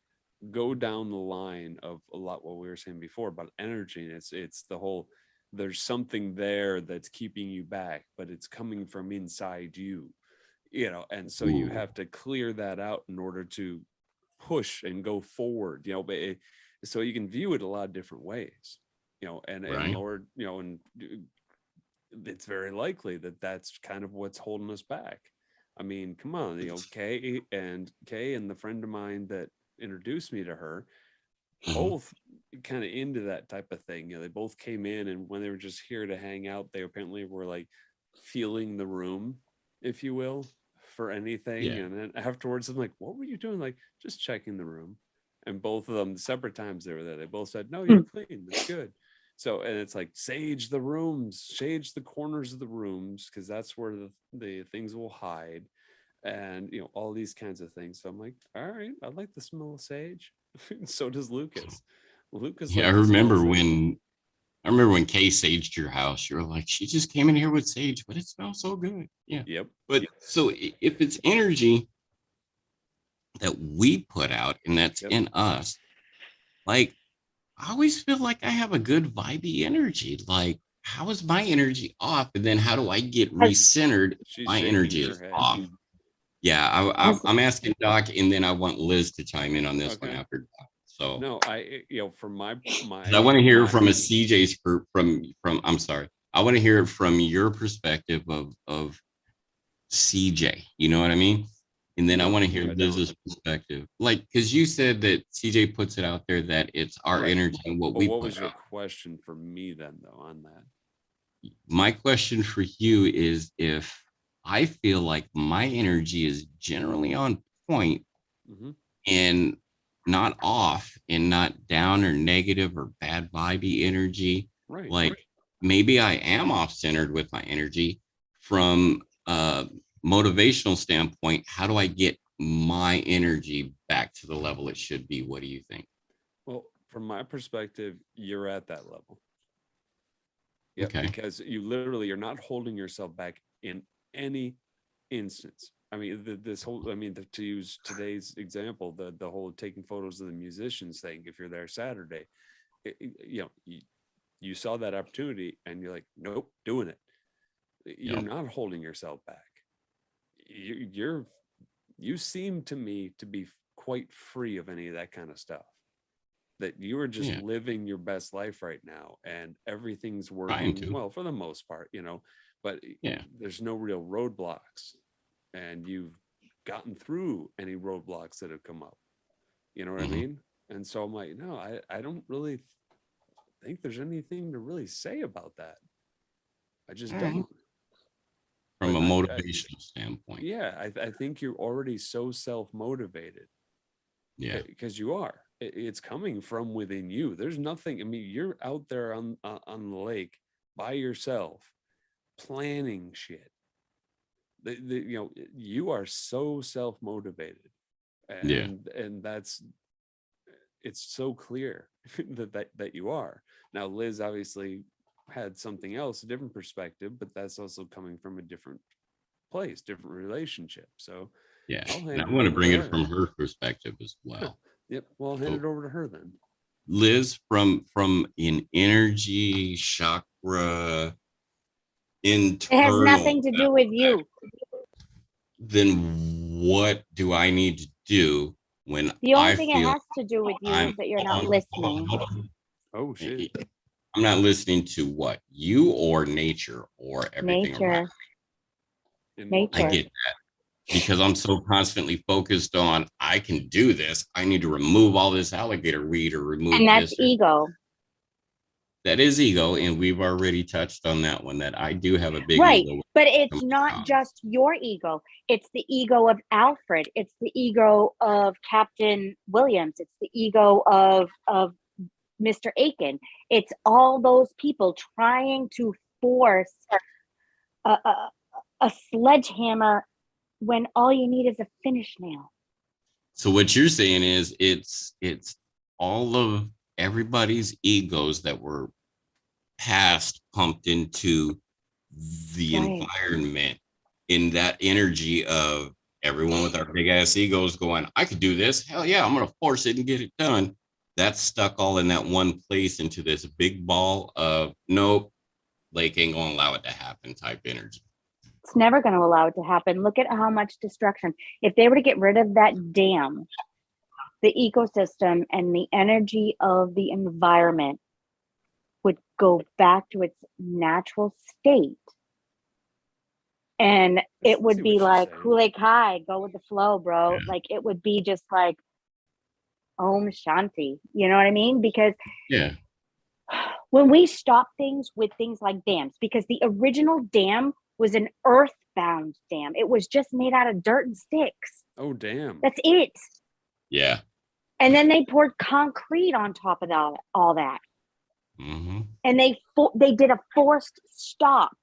go down the line of a lot what we were saying before about energy. And it's the whole, there's something there that's keeping you back, but it's coming from inside you, and so you have to clear that out in order to push and go forward, so you can view it a lot of different ways, and Lord, and it's very likely that that's kind of what's holding us back. I mean, come on, Kay and the friend of mine that introduced me to her, both kind of into that type of thing. They both came in, and when they were just here to hang out, they apparently were like feeling the room, if you will, for anything. And then afterwards, I'm like, what were you doing? Like, just checking the room. And both of them, separate times they were there, they both said, no, you're clean, that's good. So, and it's like sage the rooms, sage the corners of the rooms, because that's where the things will hide, and all these kinds of things. So I'm like, all right, I like the smell of sage. So does Lucas. Lucas Yeah, I likes the smell of remember sage. when Kay saged your house, you were like, she just came in here with sage, but it smells so good. Yeah. Yep. But so if it's energy that we put out and that's Yep. in us, like I always feel like I have a good vibey energy. Like, how is my energy off? And then how do I get recentered if She's my shaking energy her is head. off? Yeah, I'm asking Doc, and then I want Liz to chime in on this one after Doc. So no, from my I want to hear from a CJ's from I'm sorry. I want to hear it from your perspective of CJ. You know what I mean? And then I want to hear Liz's perspective. Like, because you said that CJ puts it out there that it's our energy and what we put out. What was your question for me then, though, on that? My question for you is, if I feel like my energy is generally on point and not off and not down or negative or bad vibey energy, like maybe I am off centered with my energy from a motivational standpoint, how do I get my energy back to the level it should be? What do you think? Well, from my perspective, you're at that level. Yeah, okay. Because you're not holding yourself back in any instance. I mean, to use today's example, the whole taking photos of the musicians thing. If you're there Saturday, you saw that opportunity and you're like, nope, doing it. You're not holding yourself back. You seem to me to be quite free of any of that kind of stuff. That you are just living your best life right now, and everything's working well for the most part, but there's no real roadblocks, and you've gotten through any roadblocks that have come up. You know what I mean? And so I'm like, no, I don't really think there's anything to really say about that. I just don't. From a motivational standpoint. Yeah, I think you're already so self-motivated. Yeah. Because you are. It's coming from within you. There's nothing. I mean, you're out there on the lake by yourself, planning shit. You are so self-motivated, and it's so clear that you are. Now, Liz obviously had something else, a different perspective, but that's also coming from a different place, different relationship. So yeah, and I want to bring it from her perspective as well. Yep. Well, I'll hand it over to her then. Liz, from an energy chakra internal. It has nothing to do with you. Then what do I need to do when the only thing it has to do with you is that you're not listening? Oh shit. I'm not listening to what? You or nature or everything around me? Nature. I get that. Because I'm so constantly focused on, I can do this. I need to remove all this alligator weed or remove and that's this. Ego. That is ego. And we've already touched on that one, that I do have a big ego. But it's not just your ego. It's the ego of Alfred. It's the ego of Captain Williams. It's the ego of Mr. Aiken. It's all those people trying to force a sledgehammer when all you need is a finish nail. So what you're saying is it's all of everybody's egos that were past pumped into the environment, in that energy of everyone with our big ass egos going, I could do this. Hell yeah, I'm going to force it and get it done. That's stuck all in that one place into this big ball of nope, Lake ain't going to allow it to happen type energy. It's never going to allow it to happen. Look at how much destruction. If they were to get rid of that dam, the ecosystem and the energy of the environment would go back to its natural state. And it would be like Kool-Aid Kai, go with the flow, bro. Yeah. Like it would be just like Om Shanti. You know what I mean? Because when we stop things with things like dams, because the original dam was an earthbound dam. It was just made out of dirt and sticks. Oh, damn. That's it. Yeah. And then they poured concrete on top of all that. And they did a forced stop.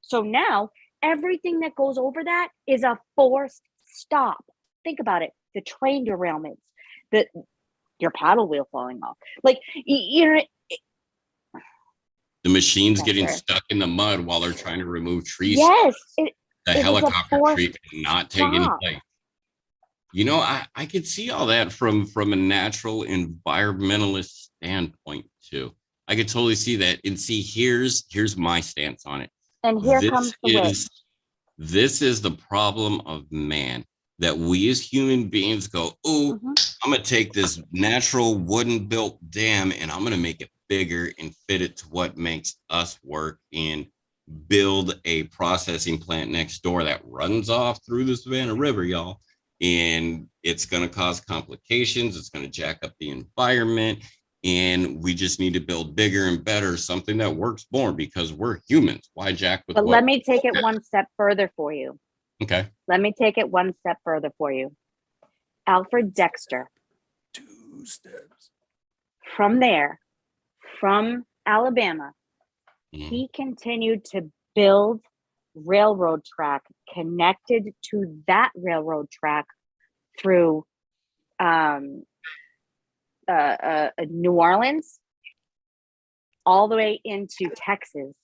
So now everything that goes over that is a forced stop. Think about it. The train derailments, your paddle wheel falling off. Like, you know, the machines getting stuck in the mud while they're trying to remove trees. Yes. The helicopter treatment not taking place. You know, I could see all that from a natural environmentalist standpoint too. I could totally see that. And see, here's my stance on it. And here comes the witch. This is the problem of man, that we as human beings go, oh, I'm going to take this natural wooden built dam and I'm going to make it bigger and fit it to what makes us work, and build a processing plant next door that runs off through the Savannah River, y'all. And it's going to cause complications. It's going to jack up the environment. And we just need to build bigger and better, something that works more, because we're humans. Why jack with But let me take it one step further for you. Okay. Let me take it one step further for you. Alfred Dexter. 2 steps. From Alabama, he continued to build railroad track connected to that railroad track through New Orleans all the way into Texas,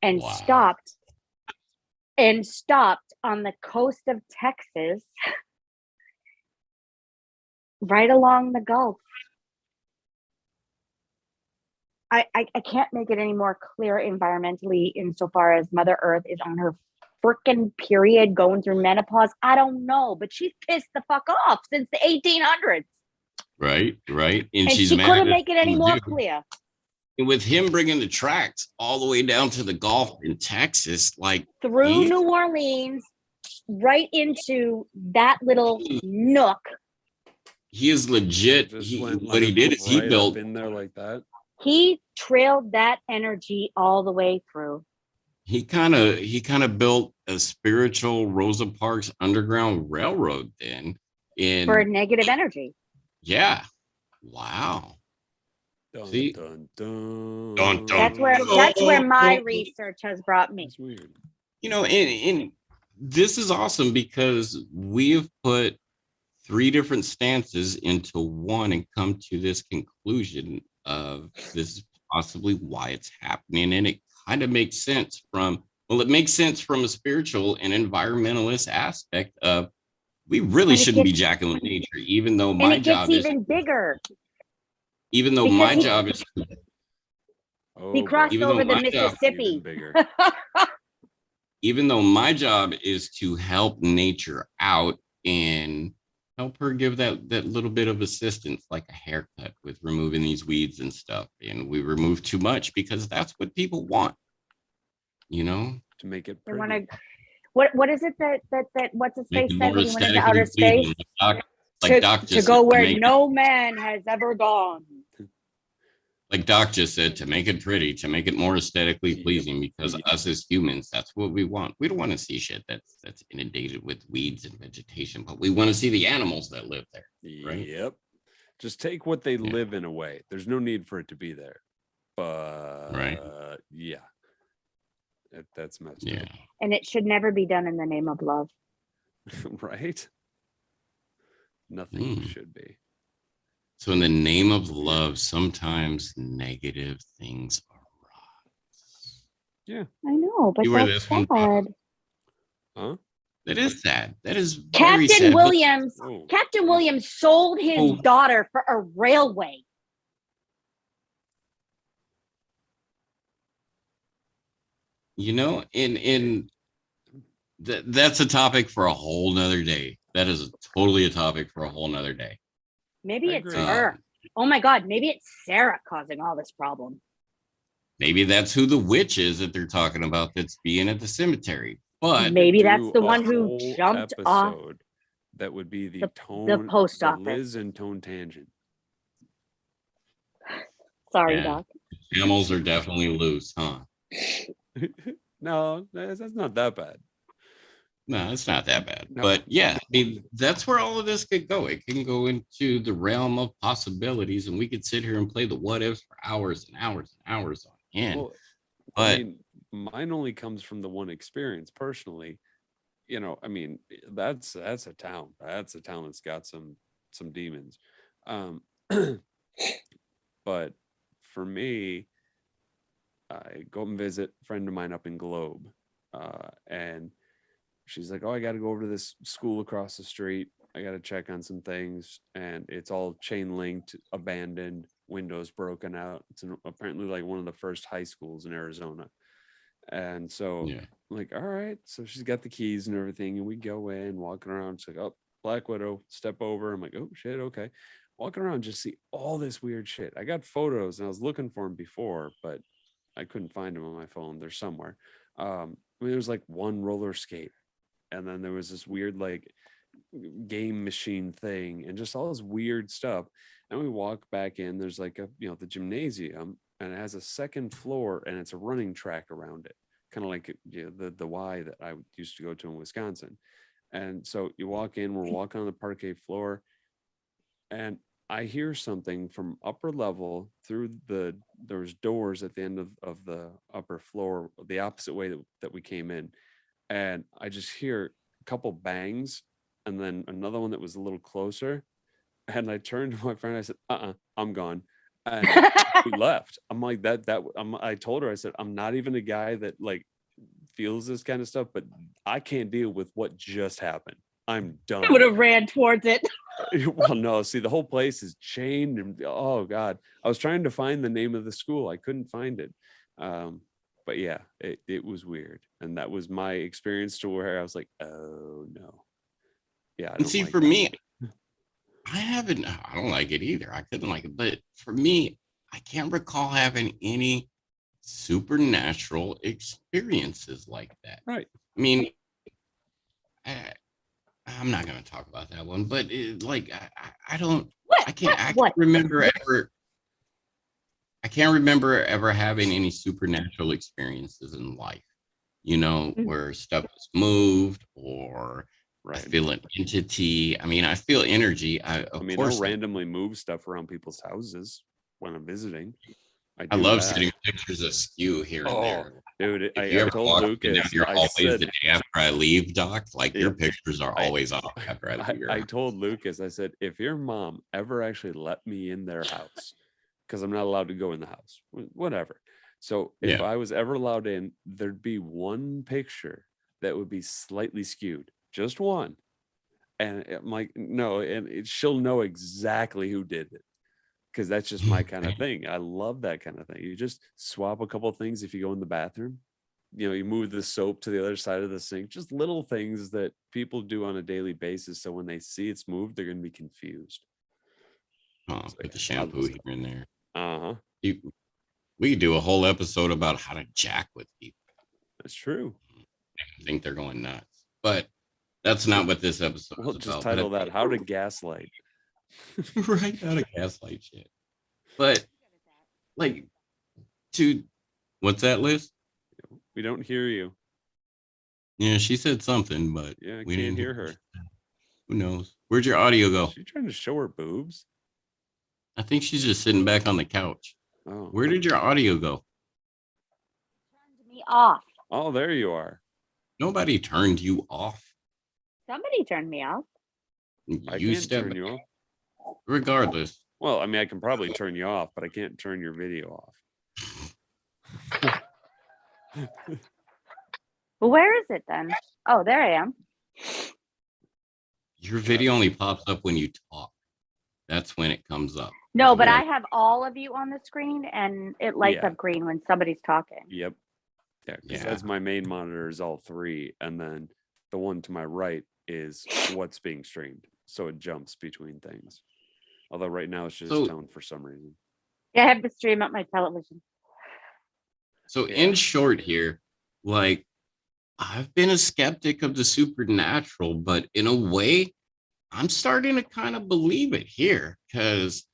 and stopped on the coast of Texas, right along the Gulf. I can't make it any more clear environmentally, insofar as Mother Earth is on her freaking period, going through menopause. I don't know, but she's pissed the fuck off since the 1800s. Right. And she couldn't make it any more clear. And with him bringing the tracks all the way down to the Gulf in Texas, like through New Orleans, right into that little nook. He is legit. What he did is he built in there like that. He trailed that energy all the way through. He kind of built a spiritual Rosa Parks Underground Railroad then, for negative energy. Yeah. Wow. Dun, See? dun, dun. Dun, dun. That's where my research has brought me. That's weird. You know, and this is awesome, because we have put 3 different stances into one and come to this conclusion of this is possibly why it's happening. And it kind of makes sense it makes sense from a spiritual and environmentalist aspect of, we really shouldn't be jacking with nature, even though my job is even bigger. Even though my job is he crossed over the Mississippi. Even though my job is to help nature out and help her give that little bit of assistance, like a haircut with removing these weeds and stuff. And we remove too much because that's what people want, you know, to make it pretty. They want what is it that what's his face said when he went into outer space? To go where no man has ever gone. Like Doc just said, to make it pretty, to make it more aesthetically pleasing, because us as humans, that's what we want. We don't want to see shit that's inundated with weeds and vegetation, but we want to see the animals that live there. Right? Yep. Just take what they live in away. There's no need for it to be there. But yeah. That's messed up. And it should never be done in the name of love. Right? Nothing should be. So in the name of love, sometimes negative things arise. Yeah. I know, but that's sad. Huh? That is sad. That is Captain sad. Williams. Captain Williams sold his daughter for a railway. You know, that's a topic for a whole nother day. That is totally a topic for a whole nother day. Maybe it's her. Oh my God, maybe it's Sarah causing all this problem. Maybe that's who the witch is that they're talking about that's being at the cemetery. But maybe that's the one who jumped off. That would be the post office. Liz and Tone Tangent. Sorry, Doc. Camels are definitely loose, huh? No, that's not that bad. No, it's not that bad. No. But yeah, I mean, that's where all of this could go. It can go into the realm of possibilities, and we could sit here and play the what ifs for hours and hours and hours on end. Well, I But mean, mine only comes from the one experience personally. I mean, that's a town. That's a town that's got some demons. Um, but for me, I go and visit a friend of mine up in Globe, and she's like, "Oh, I got to go over to this school across the street. I got to check on some things, and it's all chain linked, abandoned, windows broken out. It's apparently like one of the first high schools in Arizona." And so yeah, I'm like, all right. So she's got the keys and everything, and we go in, walking around. She's like, oh, Black Widow, step over. I'm like, oh shit, okay. Walking around, just see all this weird shit. I got photos, and I was looking for them before, but I couldn't find them on my phone. They're somewhere. I mean, there was like one roller skate, and then there was this weird like game machine thing, and just all this weird stuff. And we walk back in. There's like the gymnasium, and it has a second floor, and it's a running track around it, kind of like the Y that I used to go to in Wisconsin. And so you walk in, we're walking on the parquet floor, and I hear something from upper level through there's doors at the end of the upper floor, the opposite way that we came in. And I just hear a couple bangs and then another one that was a little closer. And I turned to my friend, I said, I'm gone. And we left. I'm like I told her, I said, I'm not even a guy that like feels this kind of stuff, but I can't deal with what just happened. I'm done. I would have ran towards it. Well, no, see, the whole place is chained, and oh god, I was trying to find the name of the school, I couldn't find it. But yeah, it was weird, and that was my experience to where I was like, oh no, yeah. I and don't see, like for that. me, I don't like it either. I couldn't like it, but for me, I can't recall having any supernatural experiences like that. Right. I mean, I'm not going to talk about that one, but I don't, What? I can't What? remember ever. I can't remember ever having any supernatural experiences in life, where stuff is moved or I Right. feel an entity. I mean, I feel energy. Of I'll course, randomly move stuff around people's houses when I'm visiting. I do love that. sending pictures of skew here and there. Dude, If you I ever told walk up and down Lucas, your I hallways said, the day after I leave, Doc, like your Yep. pictures are always off after I leave your I house. told Lucas, I said, if your mom ever actually let me in their house, because I'm not allowed to go in the house, whatever. So if Yeah. I was ever allowed in, there'd be one picture that would be slightly skewed, just one. And I'm like, no, and she'll know exactly who did it, because that's just my kind of thing. I love that kind of thing. You just swap a couple of things if you go in the bathroom. You move the soap to the other side of the sink, just little things that people do on a daily basis. So when they see it's moved, they're going to be confused. Put the shampoo here and there. Uh-huh. We could do a whole episode about how to jack with people. That's true. I think they're going nuts, but that's not what this episode is about. Just title that How to Gaslight. Right, how to gaslight shit. But like, what's that, Liz? We don't hear you. Yeah, she said something, but Yeah, I we can't didn't hear her. Who knows? Where'd your audio go? Is she trying to show her boobs? I think she's just sitting back on the couch. Oh, Where did your audio go? Turned me off. Oh, there you are. Nobody turned you off. Somebody turned me off. I You can't step turn you off. regardless. Well, I mean, I can probably turn you off, but I can't turn your video off. Well, where is it then? Oh, there I am. Your video only pops up when you talk. That's when it comes up. No, but I have all of you on the screen, and it lights up green when somebody's talking. Yep. Yeah, because Yeah. that's my main monitor is all three, and then the one to my right is what's being streamed, so it jumps between things. Although right now it's just tone for some reason. Yeah, I have to stream up my television. So in short here, like, I've been a skeptic of the supernatural, but in a way, I'm starting to kind of believe it here, because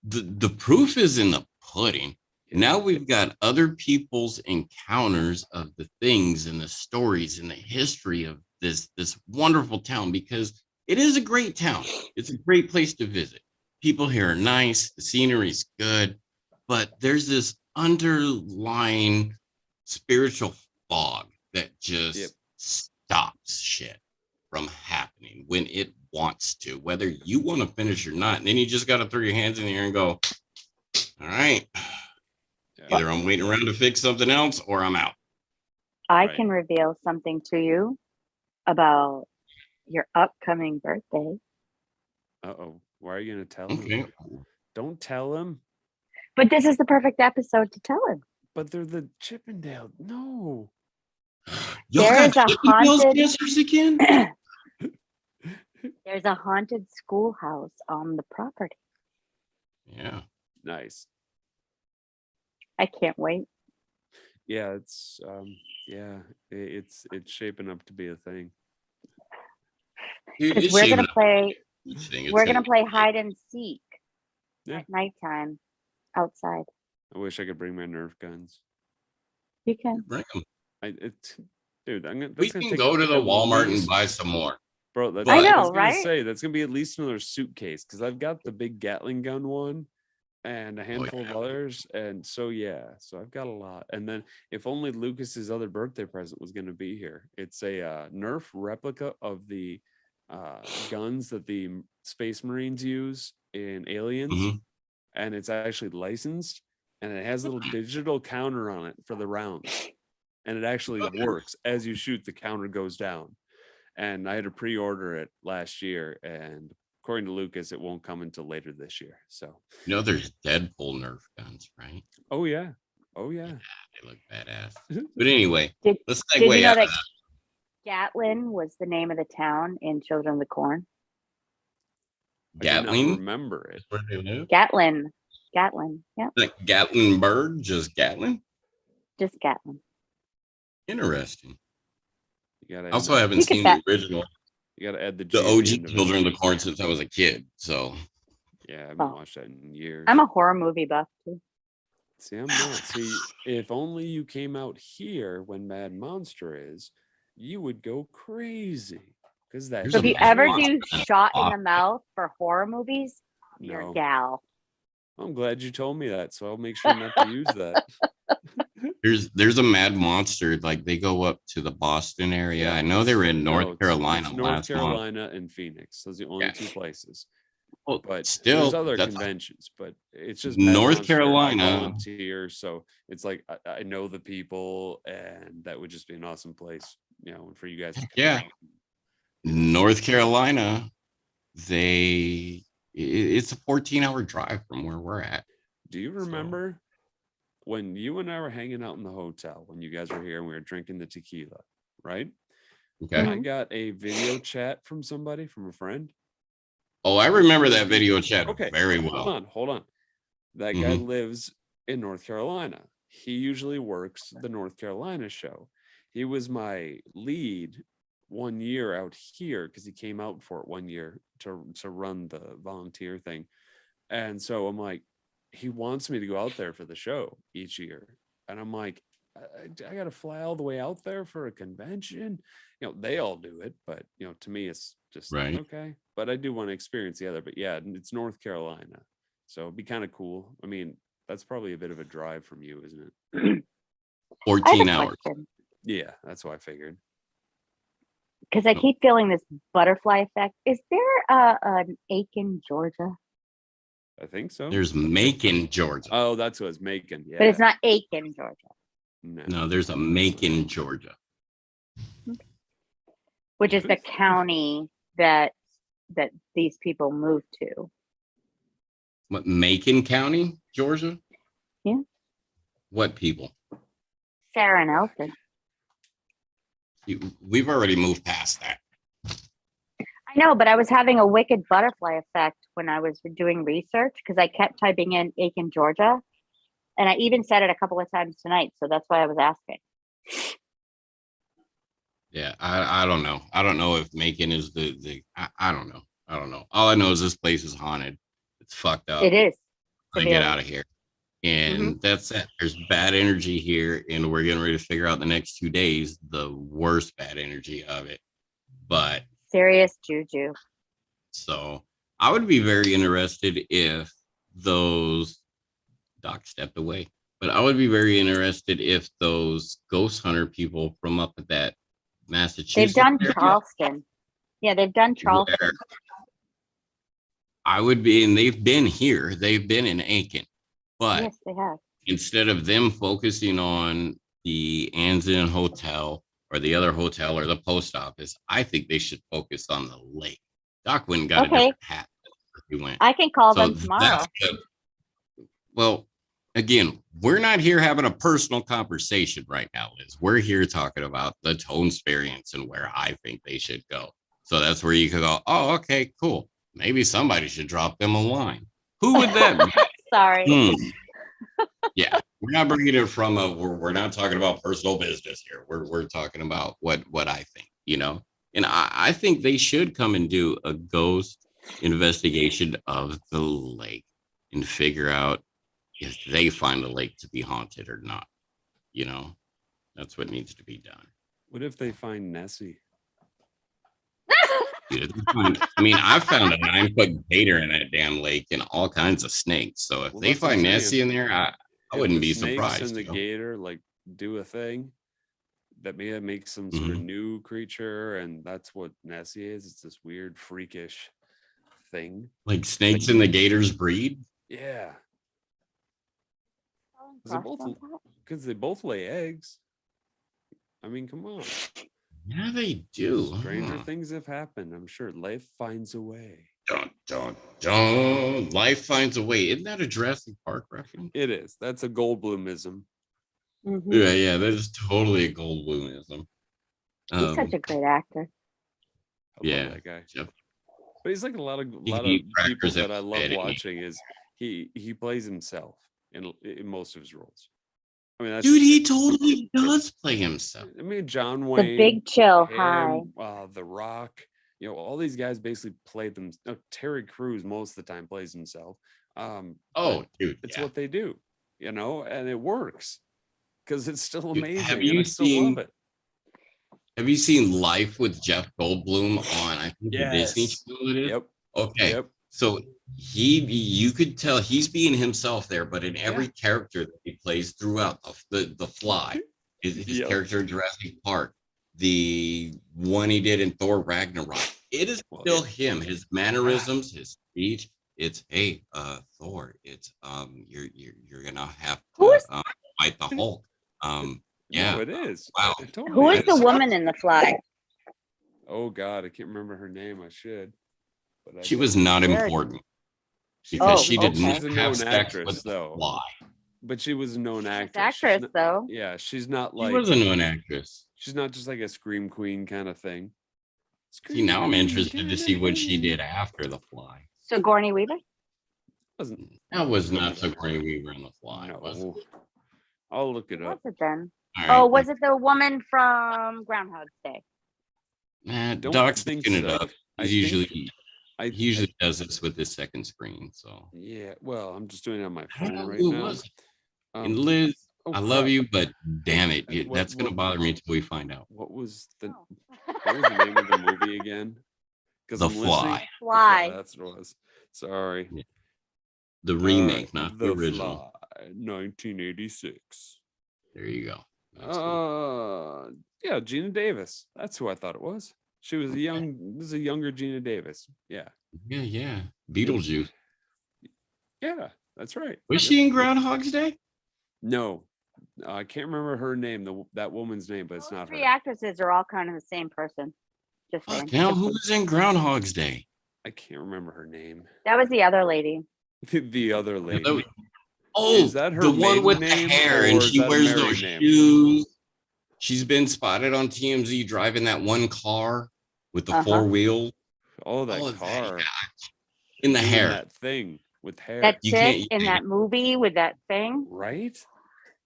the proof is in the pudding. Now we've got other people's encounters of the things and the stories and the history of this wonderful town, because it is a great town. It's a great place to visit. People here are nice, the scenery's good, but there's this underlying spiritual fog that just stops shit from happening when it wants to, whether you want to finish or not. And then you just got to throw your hands in the air and go, all right, either I'm waiting around to fix something else or I'm out. I can reveal something to you about your upcoming birthday. Uh-oh. Why are you going to tell him? Don't tell him. But this is the perfect episode to tell him. But they're the Chippendale. No. There is a haunted again? There's a haunted schoolhouse on the property. Yeah. Nice. I can't wait. Yeah, it's it's shaping up to be a thing. Because we're gonna play hide and seek at nighttime outside. I wish I could bring my Nerf guns. You can bring them. Dude, we can go to the Walmart and buy some more. Bro, that's I know, I was gonna right? say that's gonna be at least another suitcase, because I've got the big Gatling gun one and a handful of others, and so I've got a lot. And then if only Lucas's other birthday present was gonna be here. It's a Nerf replica of the guns that the Space Marines use in Aliens, and it's actually licensed, and it has a little digital counter on it for the rounds, and it actually works. As you shoot, the counter goes down. And I had to pre-order it last year, and according to Lucas, it won't come until later this year. So there's Deadpool Nerf guns, right? Oh yeah. They look badass. But anyway, let's segue. Did you know that Gatlin was the name of the town in Children of the Corn? Gatling? I don't remember it. Where they live? Gatlin. Yeah. Like Gatlinburg, just Gatlin? Just Gatlin. Interesting. I haven't seen the original. You gotta add the OG Children of the Corn since I was a kid. So yeah, I haven't watched that in years. I'm a horror movie buff too. See, I'm not. See, if only you came out here when Mad Monster is, you would go crazy. Because that's so if you ever do shot in the mouth for horror movies, you're gal. I'm glad you told me that, so I'll make sure not to use that. There's a Mad Monster, like they go up to the Boston area. Yeah, I know they were in North Carolina it's North Carolina and Phoenix. Those are the only two places. Well, but still, there's other conventions, but it's just North Carolina. I volunteer, so it's like I know the people, and that would just be an awesome place, for you guys to come out. North Carolina, it's a 14-hour drive from where we're at. Do you remember when you and I were hanging out in the hotel, when you guys were here and we were drinking the tequila, right? Okay. I got a video chat from somebody, from a friend. Oh, I remember that video chat very well. Hold on. That guy lives in North Carolina. He usually works the North Carolina show. He was my lead 1 year out here because he came out for it 1 year to run the volunteer thing. And so I'm like, he wants me to go out there for the show each year. And I'm like, I got to fly all the way out there for a convention. They all do it, but to me, it's just okay. But I do want to experience the other. But yeah, it's North Carolina, so it'd be kind of cool. I mean, that's probably a bit of a drive from you, isn't it? 14 hours. Yeah, that's what I figured. Because I keep feeling this butterfly effect. Is there an Aiken, Georgia? I think so. There's Macon, Georgia. Oh, that's what it's Macon. Yeah, but it's not Aiken, Georgia. No, there's a Macon, Georgia. Which is the county that these people moved to. What, Macon County, Georgia? Yeah. What people? Sarah and Elton. We've already moved past that. I know, but I was having a wicked butterfly effect when I was doing research because I kept typing in Aiken, Georgia. And I even said it a couple of times tonight. So that's why I was asking. Yeah, I don't know. I don't know if Macon is I don't know. I don't know. All I know is this place is haunted. It's fucked up. It is. I get out of here. And that's it. There's bad energy here. And we're getting ready to figure out the next 2 days the worst bad energy of it. but serious juju. so I would be very interested if those Doc stepped away. But I would be very interested if those ghost hunter people from up at that Massachusetts They've done area, Charleston. Yeah, they've done Charleston. where I would be, and they've been here, they've been in Aiken, but Yes, they have. instead of them focusing on the Anzin Hotel or the other hotel or the post office, I think they should focus on the lake. Doc went and got a Okay. different hat. He went. I can call So them tomorrow. well, again, we're not here having a personal conversation right now, Liz. We're here talking about the ToneSperience and where I think they should go. So that's where you could go, oh, okay, cool. Maybe somebody should drop them a line. Who would that be? Sorry. Yeah, we're not bringing it from we're not talking about personal business here. We're talking about what I think, you know. And I think they should come and do a ghost investigation of the lake and figure out if they find the lake to be haunted or not. You know, that's what needs to be done. What if they find Nessie? Dude, I mean, I found a 9-foot gator in that damn lake and all kinds of snakes. So if Well, they that's what I'm find saying. Nessie in there, I If wouldn't the be snakes surprised. and the you know? gator like do a thing that may make some sort of new creature, and that's what Nessie is. It's this weird, freakish thing. Like snakes and the gators breed. Yeah, because they both lay eggs. I mean, come on. Yeah, they do. Stranger things have happened. I'm sure life finds a way. Dun, dun, dun. Life finds a way. Isn't that a Jurassic Park reference? It is. That's a Goldblumism. Mhm. Yeah, that is totally a Goldblumism. He's such a great actor. I love that guy. Yep. But he's like a lot of eat people crackers that every I love day. watching. Is he plays himself in most of his roles. I mean, that's Dude, just he it. totally does play himself. I mean, John The Wayne, Big Chill. him, Hi. The Rock. You know, all these guys basically play them. No, Terry Crews most of the time plays himself. Oh, but dude, it's yeah. what they do. You know, and it works because it's still Dude, amazing. have and you I still love it. Have you seen Life with Jeff Goldblum on, I think, the Disney Yes. channel it is? Yep. Okay. Yep. So you could tell he's being himself there, but in every character that he plays throughout the Fly, his Yep. character in Jurassic Park, the one he did in Thor Ragnarok, it is still him. His mannerisms, his speech. It's hey, Thor. It's you're gonna have to fight the Hulk. Yeah, No, it is. Wow. It totally Who is the woman in The Fly? Oh God, I can't remember her name. I should. But She was not important because she did not have sex with the Fly. But she was a known actress. Actress though. Yeah, she's not like She was a known actress. She's not just like a scream queen kind of thing. See, now I'm interested to see what she did after The Fly. Sigourney Weaver? That was not Sigourney Weaver in The Fly. No. Was it? I'll look it What up. was it then? All Oh, right. was it the woman from Groundhog's Day? Nah, Don't Doc's think picking it so. up. I He think- usually does this with his second screen. So Yeah, well, I'm just doing it on my I don't phone know right who it now. was. And Liz, oh, I love crap. you, but damn it, What- that's gonna what- bother me until we find out. What was the Oh. what was the name of the movie again? Because The I'm listening. Fly. Fly. That's what it was. Sorry. Yeah. The remake, not the original. Fly, 1986. There you go. That's cool. Yeah, Gina Davis. That's who I thought it was. She was a younger Gina Davis. Yeah. Yeah. Beetlejuice. Yeah, that's right. Was Yep. she in Groundhog's Day? No, I can't remember her name, that woman's name, but it's Those not three her. actresses are all kind of the same person. Just saying. Now who was in Groundhog's Day? I can't remember her name. That was the other lady. The other lady. That was- Oh, Is that her the one maiden with the name, hair, or and is she that a wears married those name? shoes. She's been spotted on TMZ driving that one car with the four wheels. Oh, that Oh, car. In the Doing hair. That thing with hair. That You chick can't- in that movie with that thing. Right?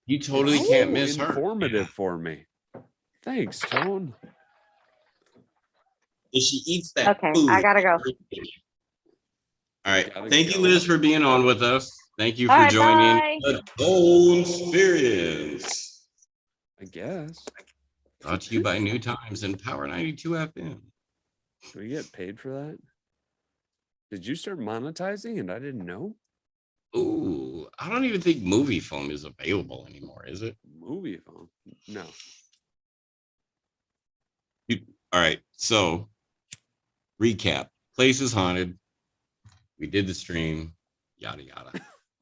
You totally It's can't so miss her. Informative for me. Thanks, Tone. And she eats that Okay, food. I gotta go. All right. Gotta Thank go. you, Liz, for being on with us. Thank you for All right, joining bye. the ToneSperience. I guess. Brought to you by New Times and Power 92 FM. Do we get paid for that? Did you start monetizing and I didn't know? Ooh, I don't even think movie phone is available anymore, is it? Movie phone? No. All right, so recap. Place is haunted. We did the stream, yada yada.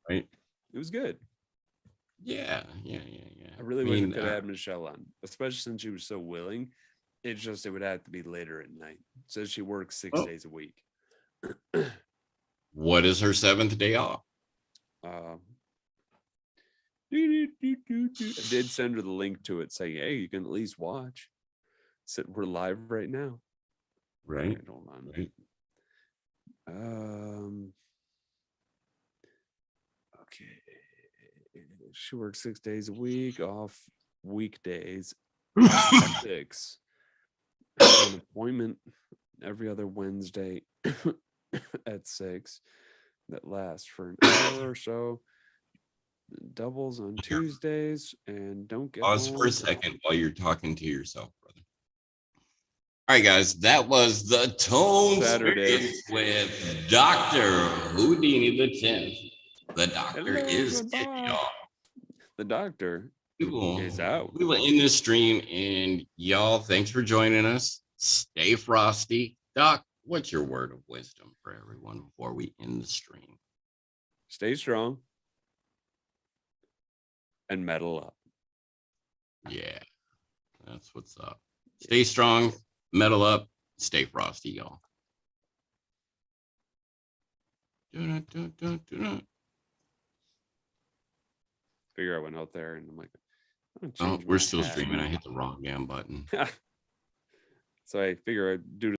Right? It was good. Yeah. I really wish I could have had Michelle on, especially since she was so willing. It's just it would have to be later at night. Says she works 6 days a week. What is her seventh day off? I did send her the link to it saying, hey, you can at least watch. So we're live right now. Right. Hold on. Right. Okay. She works 6 days a week, off weekdays 6. An appointment every other Wednesday at 6 that lasts for an hour or so. Doubles on Tuesdays and don't get Pause for a second while you're talking to yourself, brother. All right, guys, that was the ToneSperience with Dr. Houdini the 10th. The doctor is dead, y'all. The doctor is out. We will end this stream, and y'all, thanks for joining us. Stay frosty. Doc, what's your word of wisdom for everyone before we end the stream? Stay strong and metal up. Yeah, that's what's up. Stay strong, metal up, stay frosty, y'all. Figure I went out there and I'm like, oh, we're still streaming. I hit the wrong damn button. So I figure I'd do